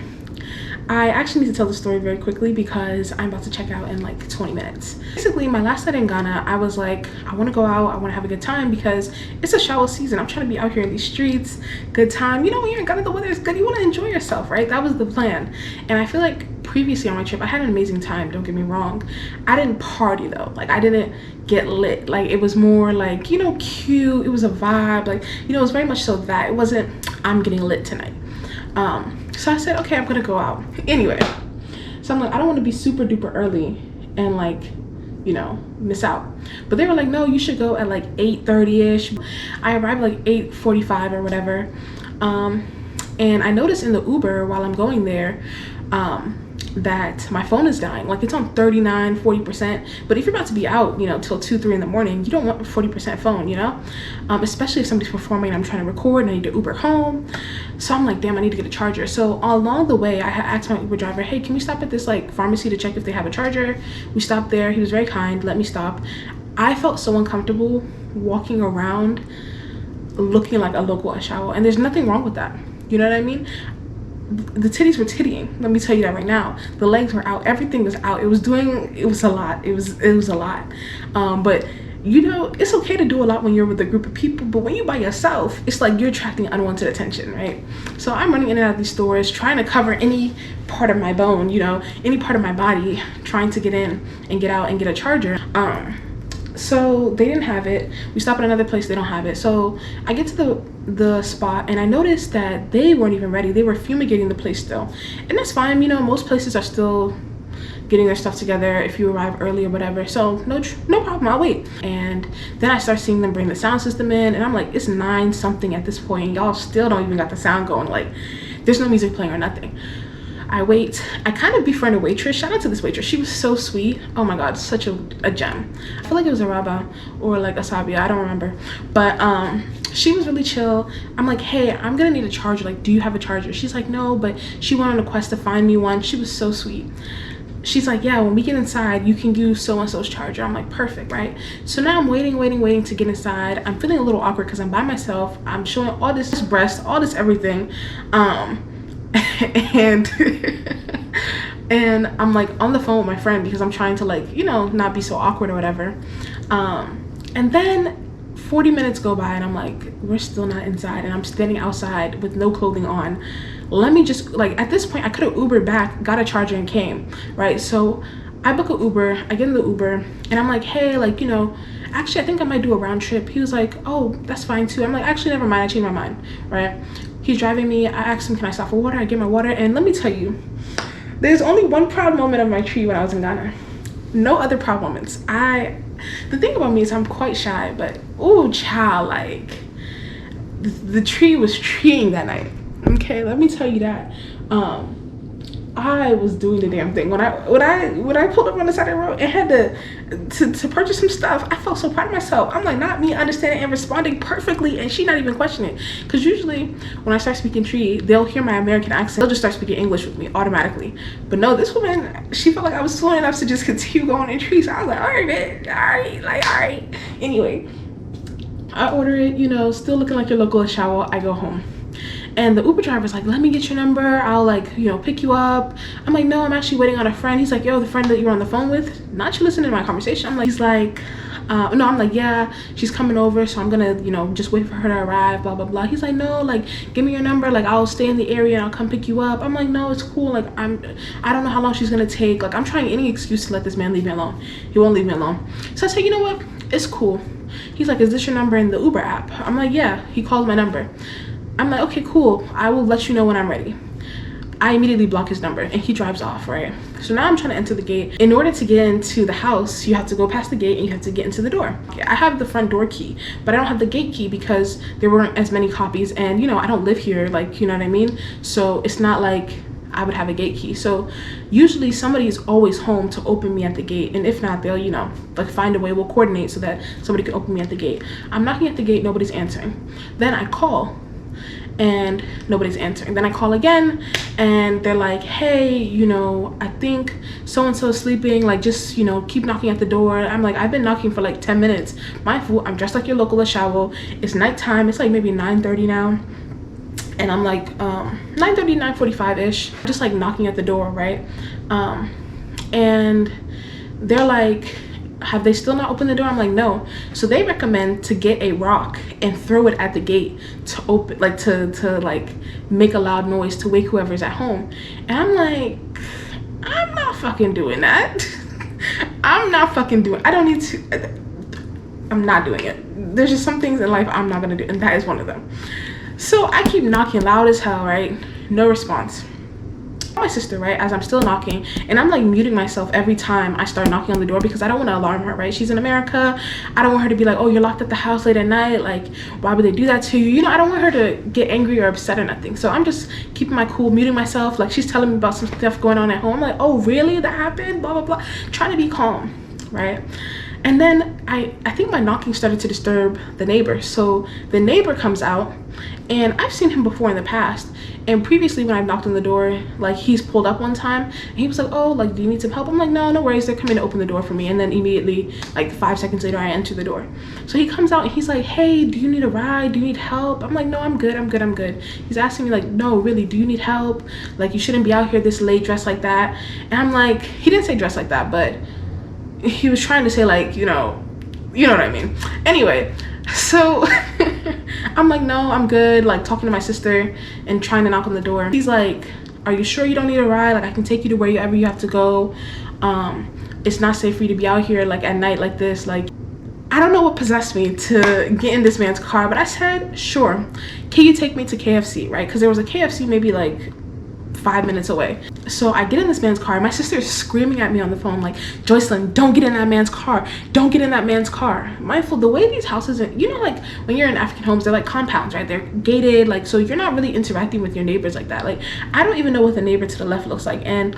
I actually need to tell the story very quickly because I'm about to check out in like 20 minutes. Basically, my last night in Ghana, I was like, I want to go out, I want to have a good time because it's Ashawo season. I'm trying to be out here in these streets, good time. You know, when you're in Ghana, the weather is good. You want to enjoy yourself, right? That was the plan. And I feel like previously on my trip, I had an amazing time, don't get me wrong. I didn't party though. Like, I didn't get lit. Like, it was more like, you know, cute. It was a vibe. Like, you know, it was very much so that. It wasn't, I'm getting lit tonight. So I said, okay, I'm gonna go out anyway. So I'm like, I don't want to be super duper early and like, you know, miss out. But they were like, no, you should go at like 8:30ish. I arrived like 8:45 or whatever. And I noticed in the Uber while I'm going there, that my phone is dying. Like, it's on 39-40%. But if you're about to be out, you know, till 2-3 in the morning, you don't want a 40% phone, you know, especially if somebody's performing and I'm trying to record and I need to Uber home. So I'm like, damn, I need to get a charger. So along the way, I had asked my Uber driver, hey, can we stop at this like pharmacy to check if they have a charger? We stopped there. He was very kind, let me stop. I felt so uncomfortable walking around looking like a local Ashawo, and there's nothing wrong with that, you know what I mean? The titties were tittying, let me tell you that right now. The legs were out, everything was out. It was a lot. It was a lot. But you know, it's okay to do a lot when you're with a group of people, but when you're by yourself, it's like you're attracting unwanted attention, right? So I'm running in and out of these stores, trying to cover any part of my bone, you know, any part of my body, trying to get in and get out and get a charger. So they didn't have it. We stop at another place, they don't have it. So I get to the spot and I noticed that they weren't even ready. They were fumigating the place still. And that's fine, you know, most places are still getting their stuff together if you arrive early or whatever. So no problem, I'll wait. And then I start seeing them bring the sound system in and I'm like, it's 9 something at this point. Y'all still don't even got the sound going. Like, there's no music playing or nothing. I wait. I kind of befriend a waitress. Shout out to this waitress. She was so sweet. Oh my god, such a gem. I feel like it was a Rabba or like a Sabia. I don't remember. But she was really chill. I'm like, hey, I'm gonna need a charger. Like, do you have a charger? She's like, no, but she went on a quest to find me one. She was so sweet. She's like, yeah, when we get inside, you can use so-and-so's charger. I'm like, perfect, right? So now I'm waiting to get inside. I'm feeling a little awkward because I'm by myself. I'm showing all this breast, all this everything. And and I'm like on the phone with my friend because I'm trying to, like, you know, not be so awkward or whatever. And then 40 minutes go by and I'm like, we're still not inside, and I'm standing outside with no clothing on. Let me just, like, at this point I could have Ubered back, got a charger and came, right? So I book an Uber, I get in the Uber and I'm like, hey, like, you know, actually I think I might do a round trip. He was like, oh, that's fine too. I'm like, actually, never mind, I changed my mind, right? He's driving me. I asked him, can I stop for water? I get my water. And let me tell you, there's only one proud moment of my tree when I was in Ghana. No other proud moments. The thing about me is I'm quite shy, but oh child, like the tree was treeing that night. Okay, let me tell you that. I was doing the damn thing. When I pulled up on the side of the road and had to purchase some stuff, I felt so proud of myself. I'm like, not me understanding and responding perfectly and she not even questioning. Because usually when I start speaking Tree, they'll hear my American accent. They'll just start speaking English with me automatically. But no, this woman, she felt like I was fluent enough to just continue going in Tree. So I was like, all right, man, all right. Anyway, I order it, you know, still looking like your local Ashawo. I go home. And the Uber driver's like, let me get your number. I'll, like, you know, pick you up. I'm like, no, I'm actually waiting on a friend. He's like, yo, the friend that you were on the phone with, not you listening to my conversation. I'm like, he's like, no, I'm like, yeah, she's coming over. So I'm gonna, you know, just wait for her to arrive, blah, blah, blah. He's like, no, like, give me your number. Like, I'll stay in the area and I'll come pick you up. I'm like, no, it's cool. Like, I don't know how long she's gonna take. Like, I'm trying any excuse to let this man leave me alone. He won't leave me alone. So I say, you know what? It's cool. He's like, is this your number in the Uber app? I'm like, yeah. He called my number. I'm like, okay, cool. I will let you know when I'm ready. I immediately block his number and he drives off, right? So now I'm trying to enter the gate. In order to get into the house, you have to go past the gate and you have to get into the door. I have the front door key, but I don't have the gate key because there weren't as many copies, and you know, I don't live here, like, you know what I mean? So it's not like I would have a gate key. So usually somebody is always home to open me at the gate, and if not, they'll, you know, like find a way, we'll coordinate so that somebody can open me at the gate. I'm knocking at the gate, nobody's answering. Then I call and nobody's answering. Then I call again and they're like, hey, you know, I think so-and-so is sleeping, like, just, you know, keep knocking at the door. I'm like, I've been knocking for like 10 minutes. My fool, I'm dressed like your local Ashawo. It's nighttime, it's like maybe 9:30 now. And I'm like 9:30, 9:45-ish, just like knocking at the door, right? And they're like, have they still not opened the door? I'm like, no. So they recommend to get a rock and throw it at the gate to open, like to like make a loud noise to wake whoever's at home. And I'm like, I'm not fucking doing that. I'm not fucking doing, I don't need to, I'm not doing it. There's just some things in life I'm not gonna do, and that is one of them. So I keep knocking loud as hell, right? No response. My sister, right, as I'm still knocking, and I'm like muting myself every time I start knocking on the door because I don't want to alarm her, right? She's in America. I don't want her to be like, oh, you're locked at the house late at night, like, why would they do that to you? You know, I don't want her to get angry or upset or nothing. So I'm just keeping my cool, muting myself. Like, she's telling me about some stuff going on at home. I'm like, oh, really? That happened? Blah, blah, blah. Trying to be calm, right? And then I think my knocking started to disturb the neighbor. So the neighbor comes out, and I've seen him before in the past. And previously when I've knocked on the door, like, he's pulled up one time and he was like, oh, like, do you need some help? I'm like, no worries, they're coming to open the door for me. And then immediately, like 5 seconds later, I enter the door. So he comes out and he's like, hey, do you need a ride? Do you need help? I'm like, no, I'm good. He's asking me like, no, really, do you need help? Like, you shouldn't be out here this late dressed like that. And I'm like, he didn't say dressed like that, but he was trying to say, like, you know what I mean. Anyway, so I'm like, no, I'm good, like talking to my sister and trying to knock on the door. He's like, are you sure you don't need a ride? Like, I can take you to wherever you have to go. It's not safe for you to be out here like at night like this. Like, I don't know what possessed me to get in this man's car, but I said, sure, can you take me to KFC, right? Because there was a KFC maybe like 5 minutes away. So I get in this man's car. My sister is screaming at me on the phone like, Joycelyn, don't get in that man's car. Don't get in that man's car. Mindful, the way these houses are, you know, like when you're in African homes, they're like compounds, right? They're gated, like, so you're not really interacting with your neighbors like that. Like, I don't even know what the neighbor to the left looks like. And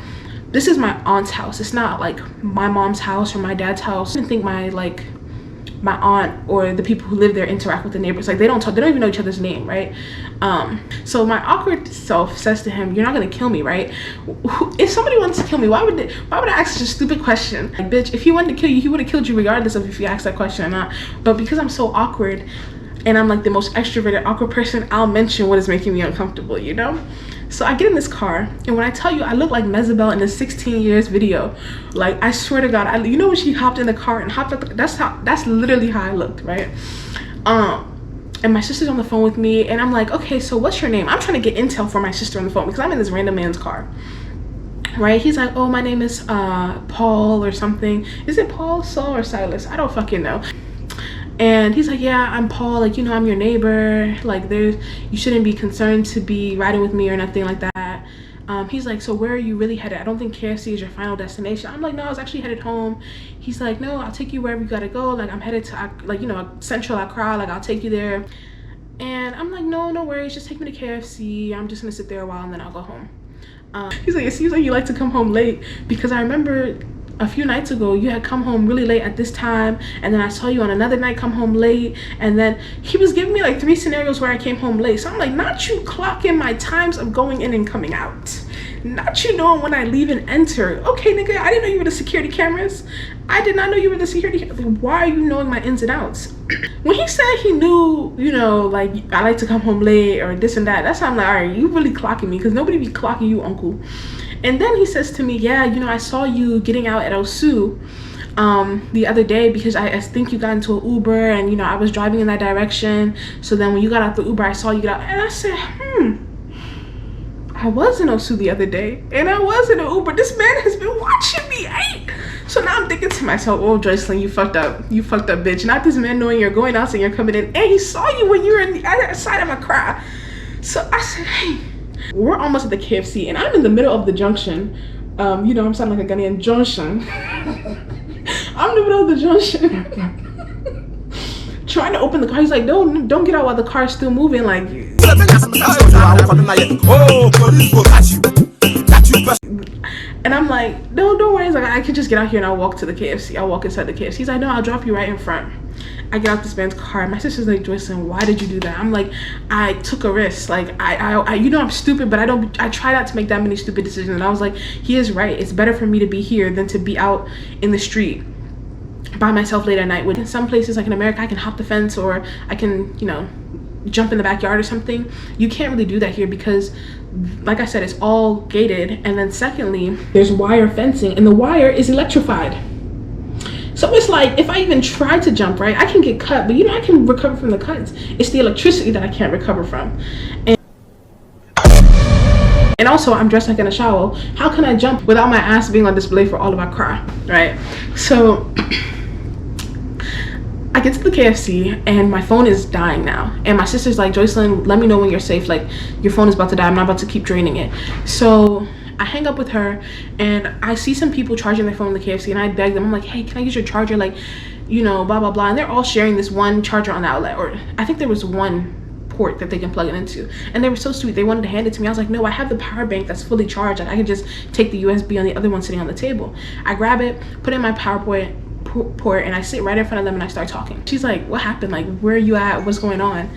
this is my aunt's house. It's not like my mom's house or my dad's house. I didn't think my aunt or the people who live there interact with the neighbors. Like, they don't talk, they don't even know each other's name, right? So my awkward self says to him, you're not gonna kill me, right? If somebody wants to kill me, why would I ask such a stupid question? Like, bitch, if he wanted to kill you, he would have killed you regardless of if you asked that question or not. But because I'm so awkward and I'm like the most extroverted awkward person, I'll mention what is making me uncomfortable, you know? So I get in this car, and when I tell you I look like Mezebel in the 16 years video, like, I swear to God, you know when she hopped in the car and hopped up, that's literally how I looked, right? And my sister's on the phone with me, and I'm like, okay, so what's your name? I'm trying to get intel for my sister on the phone because I'm in this random man's car, right? He's like, oh, my name is Paul or something. Is it Paul, Saul, or Silas? I don't fucking know. And he's like, yeah, I'm Paul, like, you know, I'm your neighbor, like, you shouldn't be concerned to be riding with me or nothing like that. He's like, so where are you really headed? I don't think KFC is your final destination. I'm like, no, I was actually headed home. He's like, no, I'll take you wherever you gotta go. Like, I'm headed to, like, you know, Central Accra, like, I'll take you there. And I'm like, no worries, just take me to KFC. I'm just gonna sit there a while and then I'll go home. He's like, it seems like you like to come home late, because I remember a few nights ago you had come home really late at this time, and then I saw you on another night come home late. And then he was giving me like 3 scenarios where I came home late. So I'm like, not you clocking my times of going in and coming out, not you knowing when I leave and enter. Okay, nigga, I didn't know you were the security cameras. I did not know you were the security. Why are you knowing my ins and outs? When he said he knew, you know, like, I like to come home late or this and that, that's how I'm like, all right, you really clocking me, because nobody be clocking you, uncle. And then he says to me, yeah, you know, I saw you getting out at Osu the other day, because I think you got into an Uber, and, you know, I was driving in that direction. So then when you got out the Uber, I saw you get out. And I said, I was in Osu the other day, and I was in an Uber. This man has been watching me, eh? So now I'm thinking to myself, oh, Joycelyn, you fucked up, bitch. Not this man knowing you're going out and you're coming in, and he saw you when you were in the other side of Accra. So I said, hey, We're almost at the KFC, and I'm in the middle of the junction. You know, I'm sounding like a Ghanaian junction. I'm in the middle of the junction. Trying to open the car. He's like, don't get out while the car is still moving. Like, and I'm like, no, don't worry. He's like, I can just get out here and I'll walk to the KFC. I'll walk inside the KFC. He's like, no, I'll drop you right in front. I get out this man's car. My sister's like, Joycelyn, why did you do that? I'm like, I took a risk. Like, I you know, I'm stupid, but I try not to make that many stupid decisions. And I was like, he is right. It's better for me to be here than to be out in the street by myself late at night. In some places, like in America, I can hop the fence, or I can, you know, jump in the backyard or something. You can't really do that here because, like I said, it's all gated. And then secondly, there's wire fencing, and the wire is electrified. So it's like, if I even try to jump, right, I can get cut, but you know, I can recover from the cuts. It's the electricity that I can't recover from. And also, I'm dressed like an Ashawo. How can I jump without my ass being on display for all of Accra, right? So I get to the KFC and my phone is dying now. And my sister's like, Joycelyn, let me know when you're safe. Like, your phone is about to die. I'm not about to keep draining it. So I hang up with her and I see some people charging their phone in the KFC, and I beg them. I'm like, hey, can I use your charger? Like, you know, blah, blah, blah. And they're all sharing this one charger on the outlet. Or I think there was one port that they can plug it into. And they were so sweet. They wanted to hand it to me. I was like, no, I have the power bank that's fully charged. Like, I can just take the USB on the other one sitting on the table. I grab it, put it in my PowerPoint port, and I sit right in front of them and I start talking. She's like, what happened? Like, where are you at? What's going on?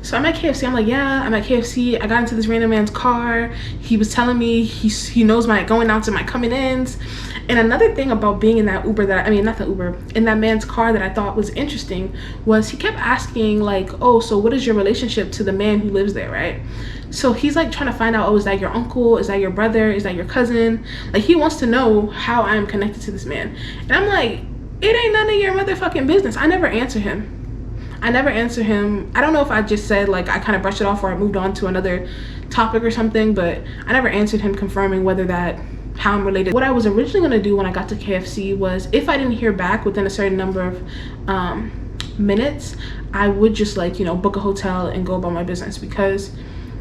So I'm at KFC. I'm like, yeah, I'm at KFC. I got into this random man's car. He was telling me he knows my going outs and my coming ins. And another thing about being in that Uber in that man's car that I thought was interesting was he kept asking, like, oh, so what is your relationship to the man who lives there, right? So he's like trying to find out, oh, is that your uncle? Is that your brother? Is that your cousin? Like, he wants to know how I am connected to this man. And I'm like, it ain't none of your motherfucking business. I never answer him. I don't know if I just said, like, I kind of brushed it off or I moved on to another topic or something, but I never answered him confirming how I'm related. What I was originally going to do when I got to KFC was, if I didn't hear back within a certain number of minutes, I would just, like, you know, book a hotel and go about my business because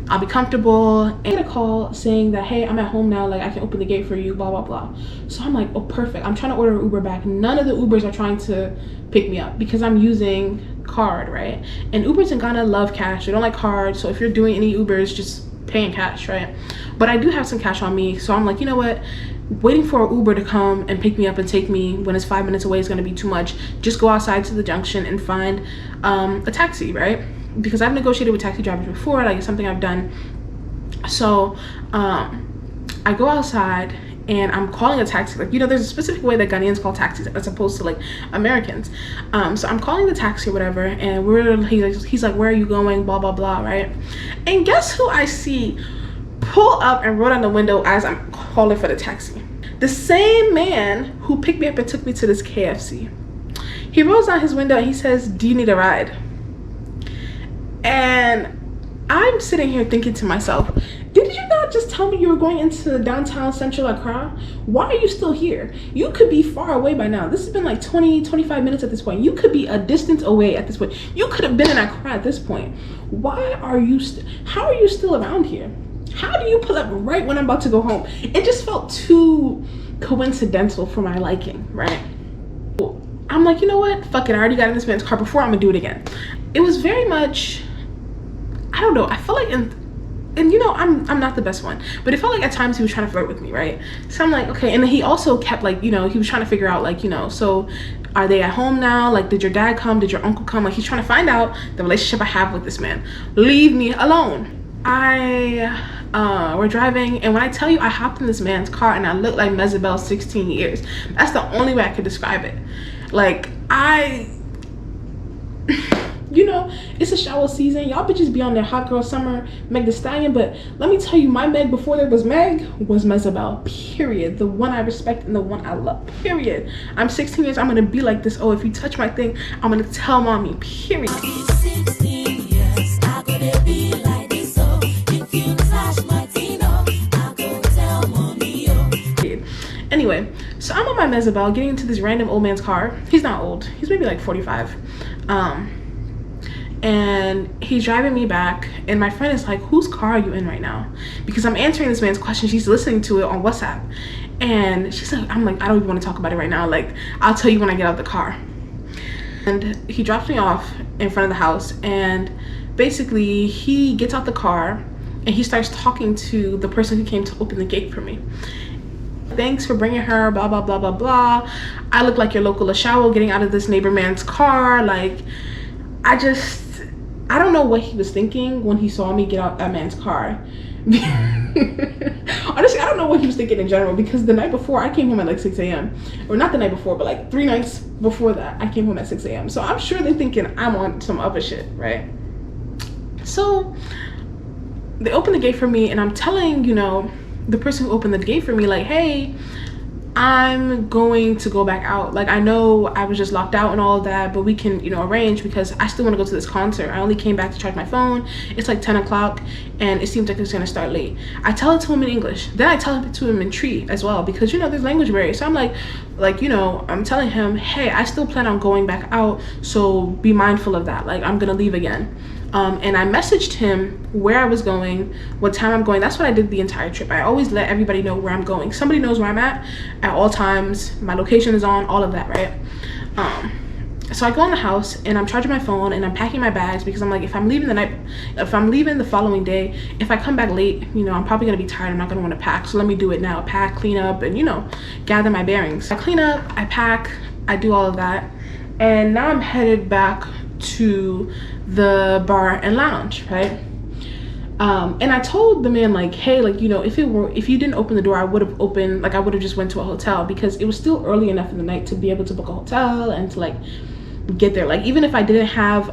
I'll be comfortable. And I get a call saying that, hey, I'm at home now, like, I can open the gate for you, blah, blah, blah. So I'm like, oh, perfect. I'm trying to order an Uber back. None of the Ubers are trying to pick me up because I'm using card, right? And Ubers in Ghana love cash. They don't like cards. So if you're doing any Ubers, just pay in cash, right? But I do have some cash on me. So I'm like, you know what? Waiting for an Uber to come and pick me up and take me when it's 5 minutes away is going to be too much. Just go outside to the junction and find a taxi, right? Because I've negotiated with taxi drivers before, like, it's something I've done. So I go outside and I'm calling a taxi. Like, you know, there's a specific way that Ghanaians call taxis as opposed to, like, Americans. So I'm calling the taxi or whatever, and he's like, where are you going, blah, blah, blah, right? And guess who I see pull up and roll down the window as I'm calling for the taxi? The same man who picked me up and took me to this KFC. He rolls down his window and he says, do you need a ride? And I'm sitting here thinking to myself, did you not just tell me you were going into downtown central Accra? Why are you still here? You could be far away by now. This has been like 20-25 minutes at this point. You could be a distance away at this point. You could have been in Accra at this point. Why are you how are you still around here? How do you pull up right when I'm about to go home? It just felt too coincidental for my liking, right? I'm like, you know what? Fuck it. I already got in this man's car before. I'm gonna do it again. It was very much, I don't know, I felt like, and you know, I'm not the best one, but it felt like at times he was trying to flirt with me, right? So I'm like, okay. And then he also kept, like, you know, he was trying to figure out, like, you know, so are they at home now? Like, did your dad come? Did your uncle come? Like, he's trying to find out the relationship I have with this man. Leave me alone. We're driving, and when I tell you I hopped in this man's car and I looked like Mezebel 16 years, that's the only way I could describe it. Like, you know, it's a shower season. Y'all bitches be on their hot girl summer, Meg Thee Stallion, but let me tell you, my Meg before there was Meg was Mezebel, period. The one I respect and the one I love, period. I'm 16 years, I'm gonna be like this. Oh, if you touch my thing, I'm gonna tell mommy, period. Anyway, so I'm on my Mezebel getting into this random old man's car. He's not old, he's maybe like 45. and he's driving me back, and my friend is like, whose car are you in right now? Because I'm answering this man's question. She's listening to it on WhatsApp, and she's like, I'm like, I don't even want to talk about it right now, like I'll tell you when I get out of the car. And he drops me off in front of the house, and basically he gets out the car and he starts talking to the person who came to open the gate for me. Thanks for bringing her, blah blah blah blah blah. I look like your local Ashawo getting out of this neighbor man's car. Like, I don't know what he was thinking when he saw me get out that man's car. Honestly, I don't know what he was thinking in general, because the night before I came home at like 6 a.m. or not the night before, but like 3 nights before that I came home at 6 a.m. So I'm sure they're thinking I'm on some other shit, right? So they open the gate for me, and I'm telling, you know, the person who opened the gate for me, like, hey, I'm going to go back out. Like, I know I was just locked out and all of that, but we can, you know, arrange, because I still want to go to this concert. I only came back to charge my phone. It's like 10 o'clock and it seems like it's going to start late. I tell it to him in English. Then I tell it to him in Tree as well, because, you know, there's language barrier. So I'm like, you know, I'm telling him, hey, I still plan on going back out, so be mindful of that. Like, I'm going to leave again. And I messaged him where I was going, what time I'm going. That's what I did the entire trip. I always let everybody know where I'm going. Somebody knows where I'm at all times. My location is on, all of that, right? So I go in the house and I'm charging my phone and I'm packing my bags, because I'm like, if I'm leaving the following day, if I come back late, you know, I'm probably gonna be tired. I'm not gonna want to pack. So let me do it now. Pack, clean up, and, you know, gather my bearings. I clean up, I pack, I do all of that, and now I'm headed back to the bar and lounge, right? And I told the man, like, hey, like, you know, if you didn't open the door, I would have just went to a hotel, because it was still early enough in the night to be able to book a hotel and to like get there. Like, even if I didn't have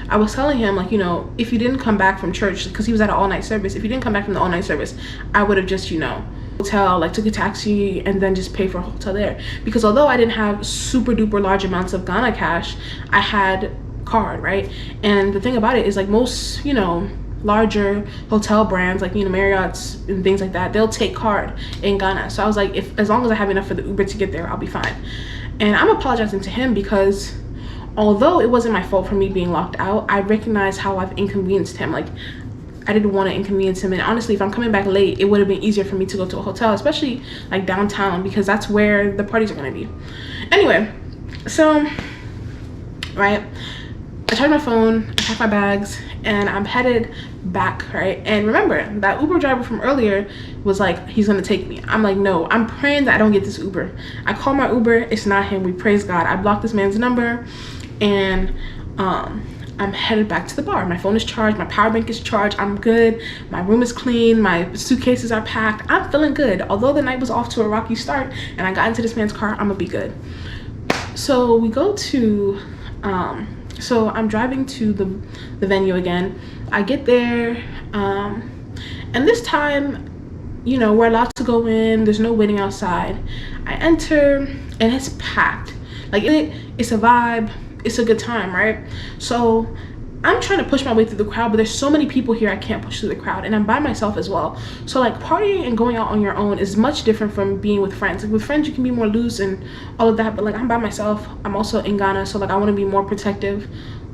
I was telling him, like, you know, if you didn't come back from church, because he was at an all-night service, if you didn't come back from the all-night service, I would have just, you know, hotel, like, took a taxi and then just pay for a hotel there. Because although I didn't have super duper large amounts of Ghana cash, I had card, right? And the thing about it is, like, most, you know, larger hotel brands, like, you know, Marriott's and things like that, they'll take card in Ghana. So I was like, as long as I have enough for the Uber to get there, I'll be fine. And I'm apologizing to him, because although it wasn't my fault for me being locked out, I recognize how I've inconvenienced him. Like, I didn't want to inconvenience him, and honestly, if I'm coming back late, it would have been easier for me to go to a hotel, especially like downtown, because that's where the parties are going to be. Anyway, so, right, I charge my phone, I pack my bags, and I'm headed back, right? And remember, that Uber driver from earlier was like, he's gonna take me. I'm like, no, I'm praying that I don't get this Uber. I call my Uber, it's not him. We praise God. I blocked this man's number, and I'm headed back to the bar. My phone is charged, my power bank is charged, I'm good, my room is clean, my suitcases are packed, I'm feeling good. Although the night was off to a rocky start and I got into this man's car, I'm gonna be good. So we go to so I'm driving to the venue again. I get there, and this time, you know, we're allowed to go in, there's no waiting outside. I enter and it's packed. Like, it's a vibe, it's a good time, right? So I'm trying to push my way through the crowd, but there's so many people here I can't push through the crowd, and I'm by myself as well. So like, partying and going out on your own is much different from being with friends. Like, with friends you can be more loose and all of that, but like, I'm by myself. I'm also in Ghana, so like, I want to be more protective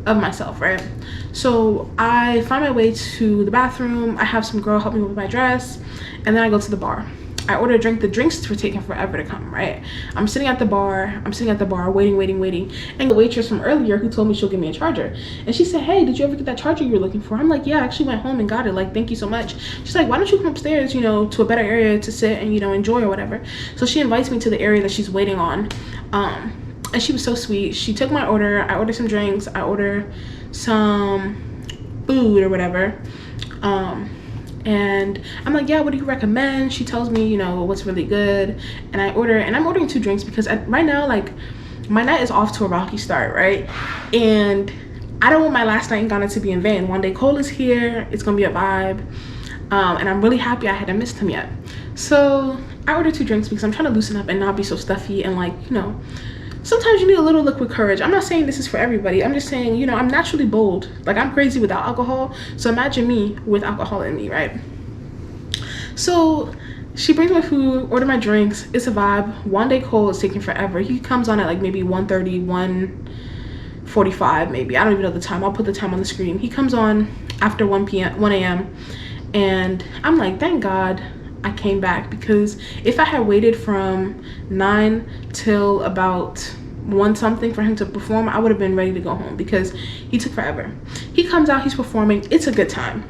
of myself, right? So I find my way to the bathroom. I have some girl help me with my dress, and then I go to the bar. I order a drink. The drinks were taking forever to come, right? I'm sitting at the bar, waiting. And the waitress from earlier, who told me she'll give me a charger, and she said, hey, did you ever get that charger you were looking for? I'm like, yeah, I actually went home and got it. Like, thank you so much. She's like, why don't you come upstairs, you know, to a better area to sit and, you know, enjoy or whatever. So she invites me to the area that she's waiting on. And she was so sweet. She took my order. I ordered some drinks. I ordered some food or whatever. And I'm like, yeah, what do you recommend? She tells me, you know, what's really good. And I'm ordering 2 drinks, because right now, like, my night is off to a rocky start, right? And I don't want my last night in Ghana to be in vain. Wande Cole is here. It's gonna be a vibe. And I'm really happy I hadn't missed him yet. So I ordered 2 drinks because I'm trying to loosen up and not be so stuffy, and like, you know, sometimes you need a little liquid courage. I'm not saying this is for everybody. I'm just saying, you know, I'm naturally bold. Like, I'm crazy without alcohol. So imagine me with alcohol in me, right? So She brings my food, order my drinks. It's a vibe. Wande Cole is taking forever. He comes on at like maybe 1:30, 1:45 maybe. I don't even know the time. I'll put the time on the screen. He comes on after 1 a.m. and I'm like, thank God I came back, because if I had waited from 9 till about 1 something for him to perform, I would have been ready to go home, because he took forever. He comes out, he's performing. It's a good time.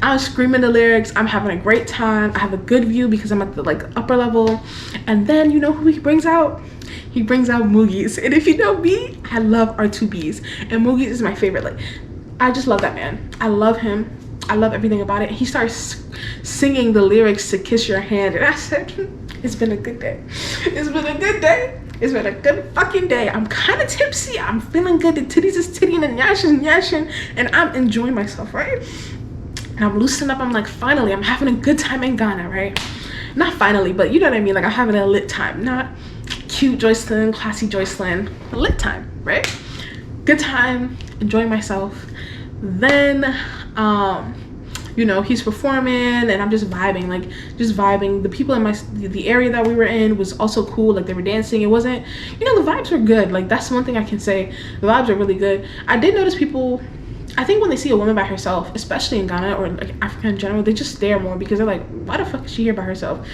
I'm screaming the lyrics. I'm having a great time. I have a good view because I'm at the like upper level. And then you know who he brings out? He brings out Moogies. And if you know me, I love R2Bs, and Moogies is my favorite. Like, I just love that man. I love him. I love everything about it. He starts singing the lyrics to Kiss Your Hand, and I said, it's been a good day. It's been a good day. It's been a good fucking day. I'm kind of tipsy. I'm feeling good. The titties is tittying and nyashing, and I'm enjoying myself, right? And I'm loosening up. I'm like, finally, I'm having a good time in Ghana, right? Not finally, but you know what I mean? Like, I'm having a lit time. Not cute Joycelyn, classy Joycelyn. A lit time, right? Good time, enjoying myself. Then, you know, he's performing and I'm just vibing, like, just vibing. The people in the area that we were in was also cool. Like, they were dancing. It wasn't, you know, the vibes were good. Like, that's one thing I can say. The vibes are really good. I did notice people, I think when they see a woman by herself, especially in Ghana or like Africa in general, they just stare more, because they're like, why the fuck is she here by herself?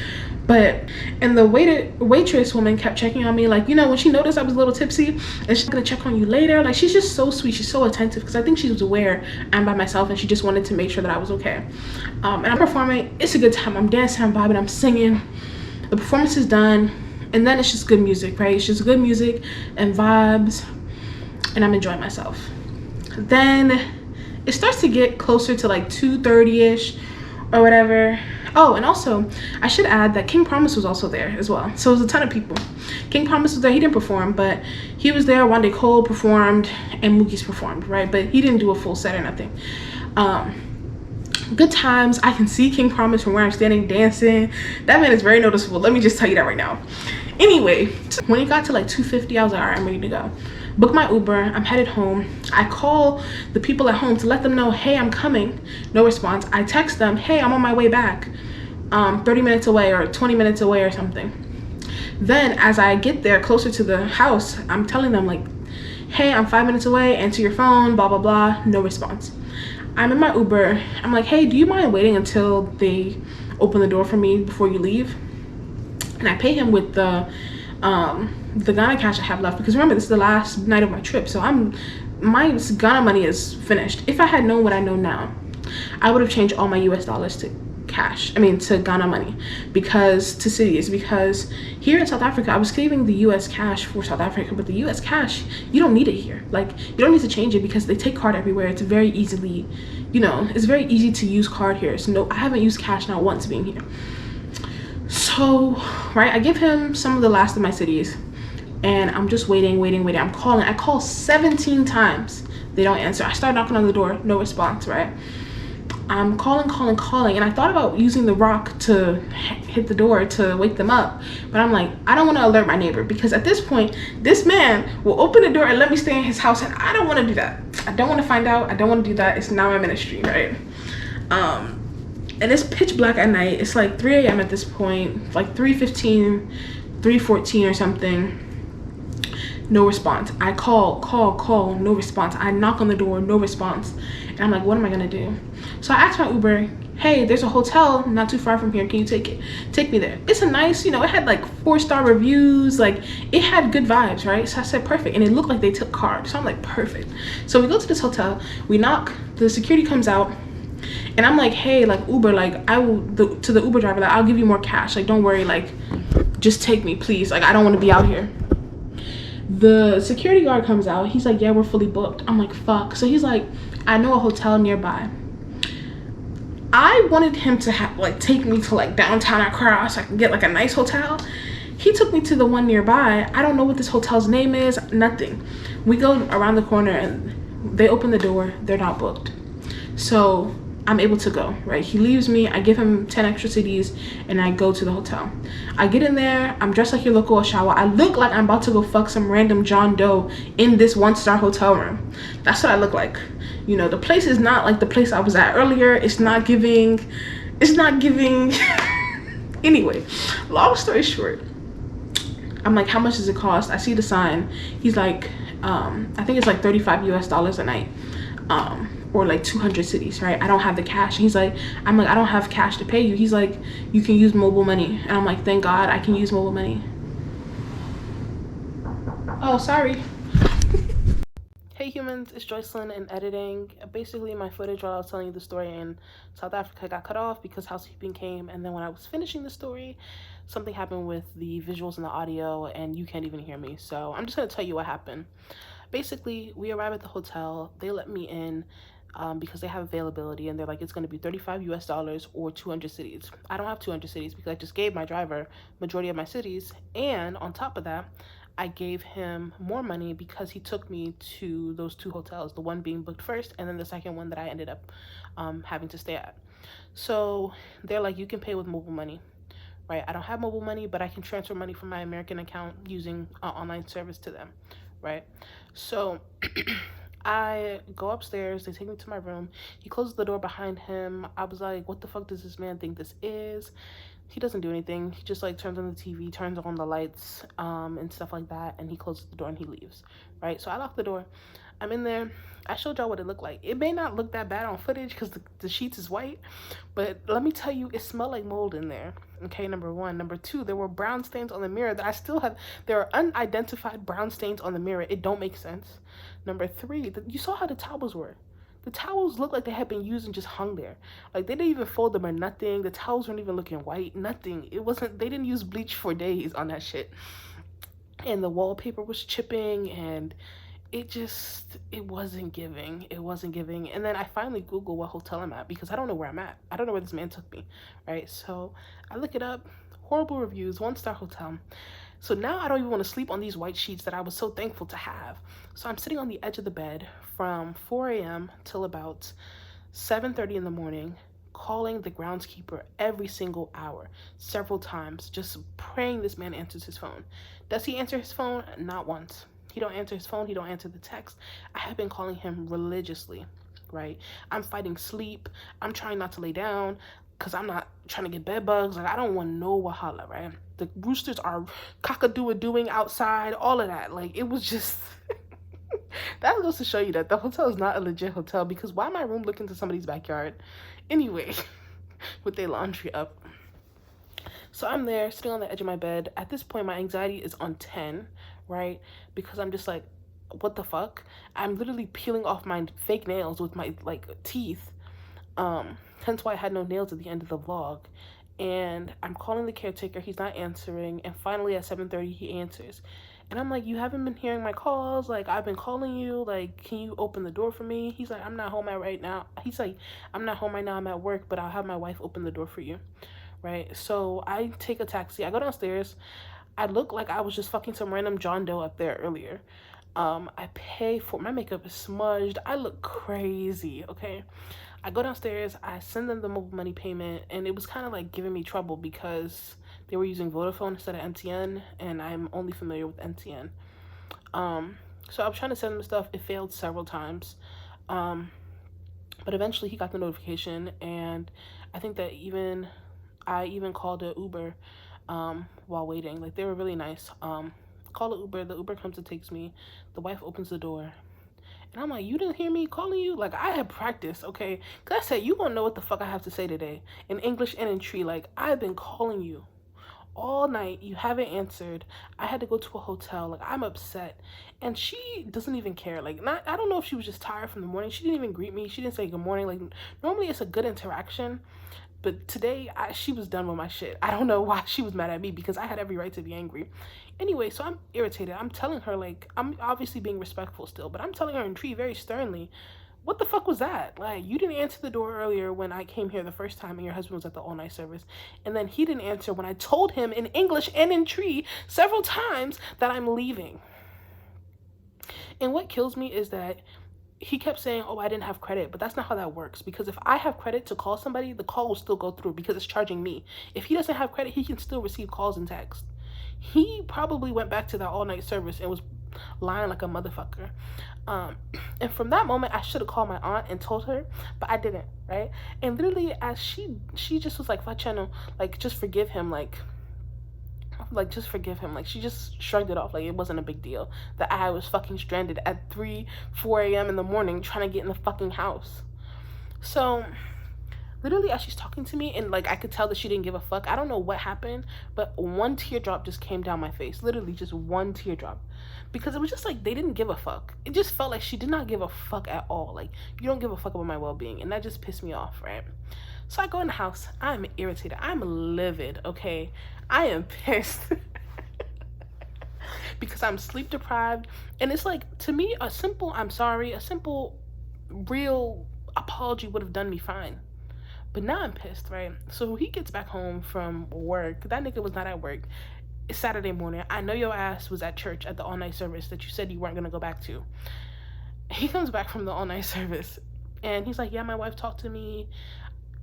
But, and the waitress woman kept checking on me, like, you know, when she noticed I was a little tipsy, and she's gonna check on you later. Like, she's just so sweet. She's so attentive, because I think she was aware I'm by myself, and she just wanted to make sure that I was okay. And I'm performing. It's a good time. I'm dancing, I'm vibing, I'm singing. The performance is done, and then it's just good music, right? It's just good music and vibes, and I'm enjoying myself. Then it starts to get closer to like 2:30ish or whatever. Oh, and also I should add that King Promise was also there as well. So it was a ton of people. King Promise was there. He didn't perform, but he was there. Wande Cole performed and Mookie's performed, right? But he didn't do a full set or nothing. Good times. I can see King Promise from where I'm standing dancing. That man is very noticeable. Let me just tell you that right now. Anyway, when it got to like 2:50, I was like, all right, I'm ready to go. Book my Uber. I'm headed home. I call the people at home to let them know, hey, I'm coming. No response. I text them, hey, I'm on my way back. 30 minutes away or 20 minutes away or something. Then as I get there closer to the house, I'm telling them like, hey, I'm 5 minutes away. Answer your phone, blah, blah, blah. No response. I'm in my Uber. I'm like, hey, do you mind waiting until they open the door for me before you leave? And I pay him with the Ghana cash I have left, because remember, this is the last night of my trip, so my Ghana money is finished. If I had known what I know now, I would have changed all my US dollars to cash, to Ghana money, because to cities, because here in South Africa I was saving the US cash for South Africa, but the US cash, you don't need it here. Like, you don't need to change it because they take card everywhere. It's very easily, you know, it's very easy to use card here. So no, I haven't used cash not once being here. So, right, I give him some of the last of my cities, and I'm just waiting. I'm calling. I call 17 times. They don't answer. I start knocking on the door. No response, right? I'm calling, and I thought about using the rock to hit the door to wake them up, but I'm like, I don't want to alert my neighbor, because at this point, this man will open the door and let me stay in his house, and I don't want to do that. I don't want to find out. I don't want to do that. It's not my ministry, right? And it's pitch black at night. It's like 3 a.m. at this point, like 3:15, 3:14 or something. No response. I call, no response. I knock on the door, no response. And I'm like, what am I gonna do? So I asked my Uber, hey, there's a hotel not too far from here. Can you take me there? It's a nice, you know, it had like 4-star reviews. Like, it had good vibes, right? So I said, perfect. And it looked like they took card. So I'm like, perfect. So we go to this hotel, we knock, the security comes out, and I'm like, hey, like, Uber, like, to the Uber driver, like, I'll give you more cash. Like, don't worry, like, just take me, please. Like, I don't want to be out here. The security guard comes out. He's like, yeah, we're fully booked. I'm like, fuck. So he's like, I know a hotel nearby. I wanted him to take me to like downtown Accra so I can get like a nice hotel. He took me to the one nearby. I don't know what this hotel's name is, nothing. We go around the corner and they open the door. They're not booked. So I'm able to go, right? He leaves me. I give him 10 extra CDs and I go to the hotel. I get in there. I'm dressed like your local Ashawo. I look like I'm about to go fuck some random John Doe in this 1-star hotel room. That's what I look like. You know, the place is not like the place I was at earlier. It's not giving Anyway, long story short, I'm like, how much does it cost? I see the sign. He's like, I think it's like $35 US a night, or like 200 cities, right? I don't have the cash. He's like, I'm like, I don't have cash to pay you. He's like, you can use mobile money. And I'm like, thank God I can use mobile money. Oh, sorry. Hey humans, it's Joycelyn in editing. Basically, my footage while I was telling you the story in South Africa got cut off because housekeeping came, and then when I was finishing the story, something happened with the visuals and the audio, and you can't even hear me. So I'm just gonna tell you what happened. Basically, we arrive at the hotel. They let me in because they have availability, and they're like, it's gonna be $35 US or 200 cities. I don't have 200 cities because I just gave my driver majority of my cities, and on top of that, I gave him more money because he took me to those two hotels, the one being booked first and then the second one that I ended up having to stay at. So they're like, you can pay with mobile money, right? I don't have mobile money, but I can transfer money from my American account using an online service to them, right? So I go upstairs, they take me to my room. He closes the door behind him. I was like, what the fuck does this man think this is? He doesn't do anything. He just like turns on the TV, turns on the lights, and stuff like that, and he closes the door and he leaves, right? So I lock the door. I'm in there. I showed y'all what it looked like. It may not look that bad on footage because the sheets is white, but let me tell you, it smelled like mold in there. Okay, number one. Number two, there were brown stains on the mirror that I still have. There are unidentified brown stains on the mirror. It don't make sense. Number three, you saw how the towels were. The towels looked like they had been used and just hung there. Like, they didn't even fold them or nothing. The towels weren't even looking white, nothing. It wasn't, they didn't use bleach for days on that shit. And the wallpaper was chipping, and it wasn't giving. It wasn't giving. And then I finally Googled what hotel I'm at because I don't know where I'm at. I don't know where this man took me, right? So I look it up. Horrible reviews, 1-star hotel. So now I don't even want to sleep on these white sheets that I was so thankful to have. So I'm sitting on the edge of the bed from 4 a.m. till about 7:30 in the morning, calling the groundskeeper every single hour, several times, just praying this man answers his phone. Does he answer his phone? Not once. He don't answer his phone. He don't answer the text. I have been calling him religiously, right? I'm fighting sleep. I'm trying not to lay down because I'm not trying to get bed bugs. Like, I don't want no Wahala, right? The roosters are cock-a-doodle-doing outside, all of that. Like, it was just... That goes to show you that the hotel is not a legit hotel, because why my room look into somebody's backyard? Anyway, with their laundry up. So I'm there, sitting on the edge of my bed. At this point, my anxiety is on 10, right? Because I'm just like, what the fuck? I'm literally peeling off my fake nails with my, like, teeth. Hence why I had no nails at the end of the vlog. And I'm calling the caretaker. He's not answering. And finally at 7:30, he answers. And I'm like, you haven't been hearing my calls? Like, I've been calling you. Like, can you open the door for me? He's like, I'm not home right now. He's like, I'm not home right now. I'm at work, but I'll have my wife open the door for you. Right? So I take a taxi. I go downstairs. I look like I was just fucking some random John Doe up there earlier. I pay for... My makeup is smudged. I look crazy, okay? I go downstairs, I send them the mobile money payment, and it was kind of like giving me trouble because they were using Vodafone instead of MTN, and I'm only familiar with MTN. So I was trying to send him stuff. It failed several times. But eventually he got the notification, and I think that I even called an Uber while waiting. Like, they were really nice. Call an Uber, the Uber comes and takes me. The wife opens the door. And I'm like, you didn't hear me calling you? Like, I had practice, okay? Because I said, you gonna know what the fuck I have to say today. In English and in Tree. Like, I've been calling you all night. You haven't answered. I had to go to a hotel. Like, I'm upset. And she doesn't even care. Like, I don't know if she was just tired from the morning. She didn't even greet me. She didn't say good morning. Like, normally it's a good interaction. But today, she was done with my shit. I don't know why she was mad at me, because I had every right to be angry. Anyway, so I'm irritated. I'm telling her, like, I'm obviously being respectful still, but I'm telling her in Tree very sternly, what the fuck was that? Like, you didn't answer the door earlier when I came here the first time and your husband was at the all-night service. And then he didn't answer when I told him in English and in Tree several times that I'm leaving. And what kills me is that he kept saying, oh, I didn't have credit, but that's not how that works. Because if I have credit to call somebody, the call will still go through because it's charging me. If he doesn't have credit, he can still receive calls and texts. He probably went back to that all-night service and was lying like a motherfucker. And from that moment, I should have called my aunt and told her, but I didn't, right? And literally, as she just was like, Fachano, like, just forgive him, like just forgive him. Like, she just shrugged it off like it wasn't a big deal that I was fucking stranded at 4 a.m. in the morning trying to get in the fucking house. So literally, as she's talking to me, and like I could tell that she didn't give a fuck. I don't know what happened, but one teardrop just came down my face. Literally just one teardrop, because it was just like they didn't give a fuck. It just felt like she did not give a fuck at all. Like, you don't give a fuck about my well-being, and that just pissed me off, right? So I go in the house. I'm irritated. I'm livid, okay? I am pissed. Because I'm sleep deprived. And it's like, to me, a simple I'm sorry, a simple real apology would have done me fine. But now I'm pissed, right? So he gets back home from work. That nigga was not at work. It's Saturday morning. I know your ass was at church at the all-night service that you said you weren't going to go back to. He comes back from the all-night service. And he's like, yeah, my wife talked to me.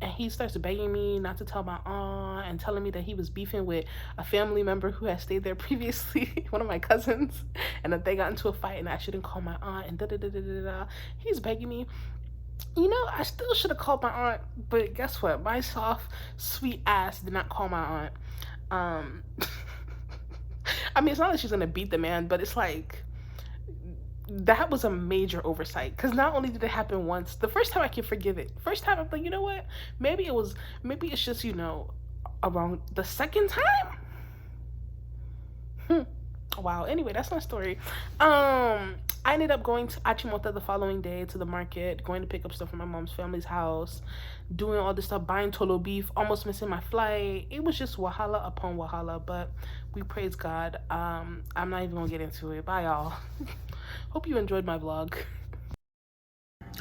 And he starts begging me not to tell my aunt and telling me that he was beefing with a family member who had stayed there previously, one of my cousins, and that they got into a fight and I shouldn't call my aunt and da-da-da-da-da-da. He's begging me. You know, I still should have called my aunt, but guess what? My soft, sweet ass did not call my aunt. I mean, it's not that she's gonna beat the man, but it's like, that was a major oversight, because not only did it happen once, the first time I can forgive it. First time I'm like, you know what? Maybe it's just, you know, around the second time. Wow. Anyway, that's my story. I ended up going to Achimota the following day to the market, going to pick up stuff from my mom's family's house, doing all this stuff, buying tolo beef, almost missing my flight. It was just wahala upon wahala, but we praise God. I'm not even gonna get into it. Bye, y'all. Hope you enjoyed my vlog.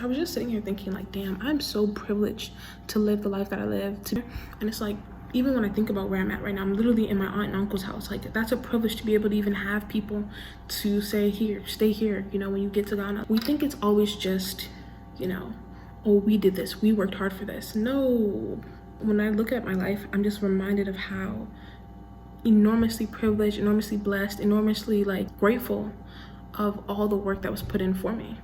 I was just sitting here thinking, like, damn, I'm so privileged to live the life that I live. And it's like, even when I think about where I'm at right now, I'm literally in my aunt and uncle's house. Like, that's a privilege to be able to even have people to say, here, stay here, you know, when you get to Ghana. We think it's always just, you know, oh, we did this, we worked hard for this. No. When I look at my life, I'm just reminded of how enormously privileged, enormously blessed, enormously, like, grateful of all the work that was put in for me.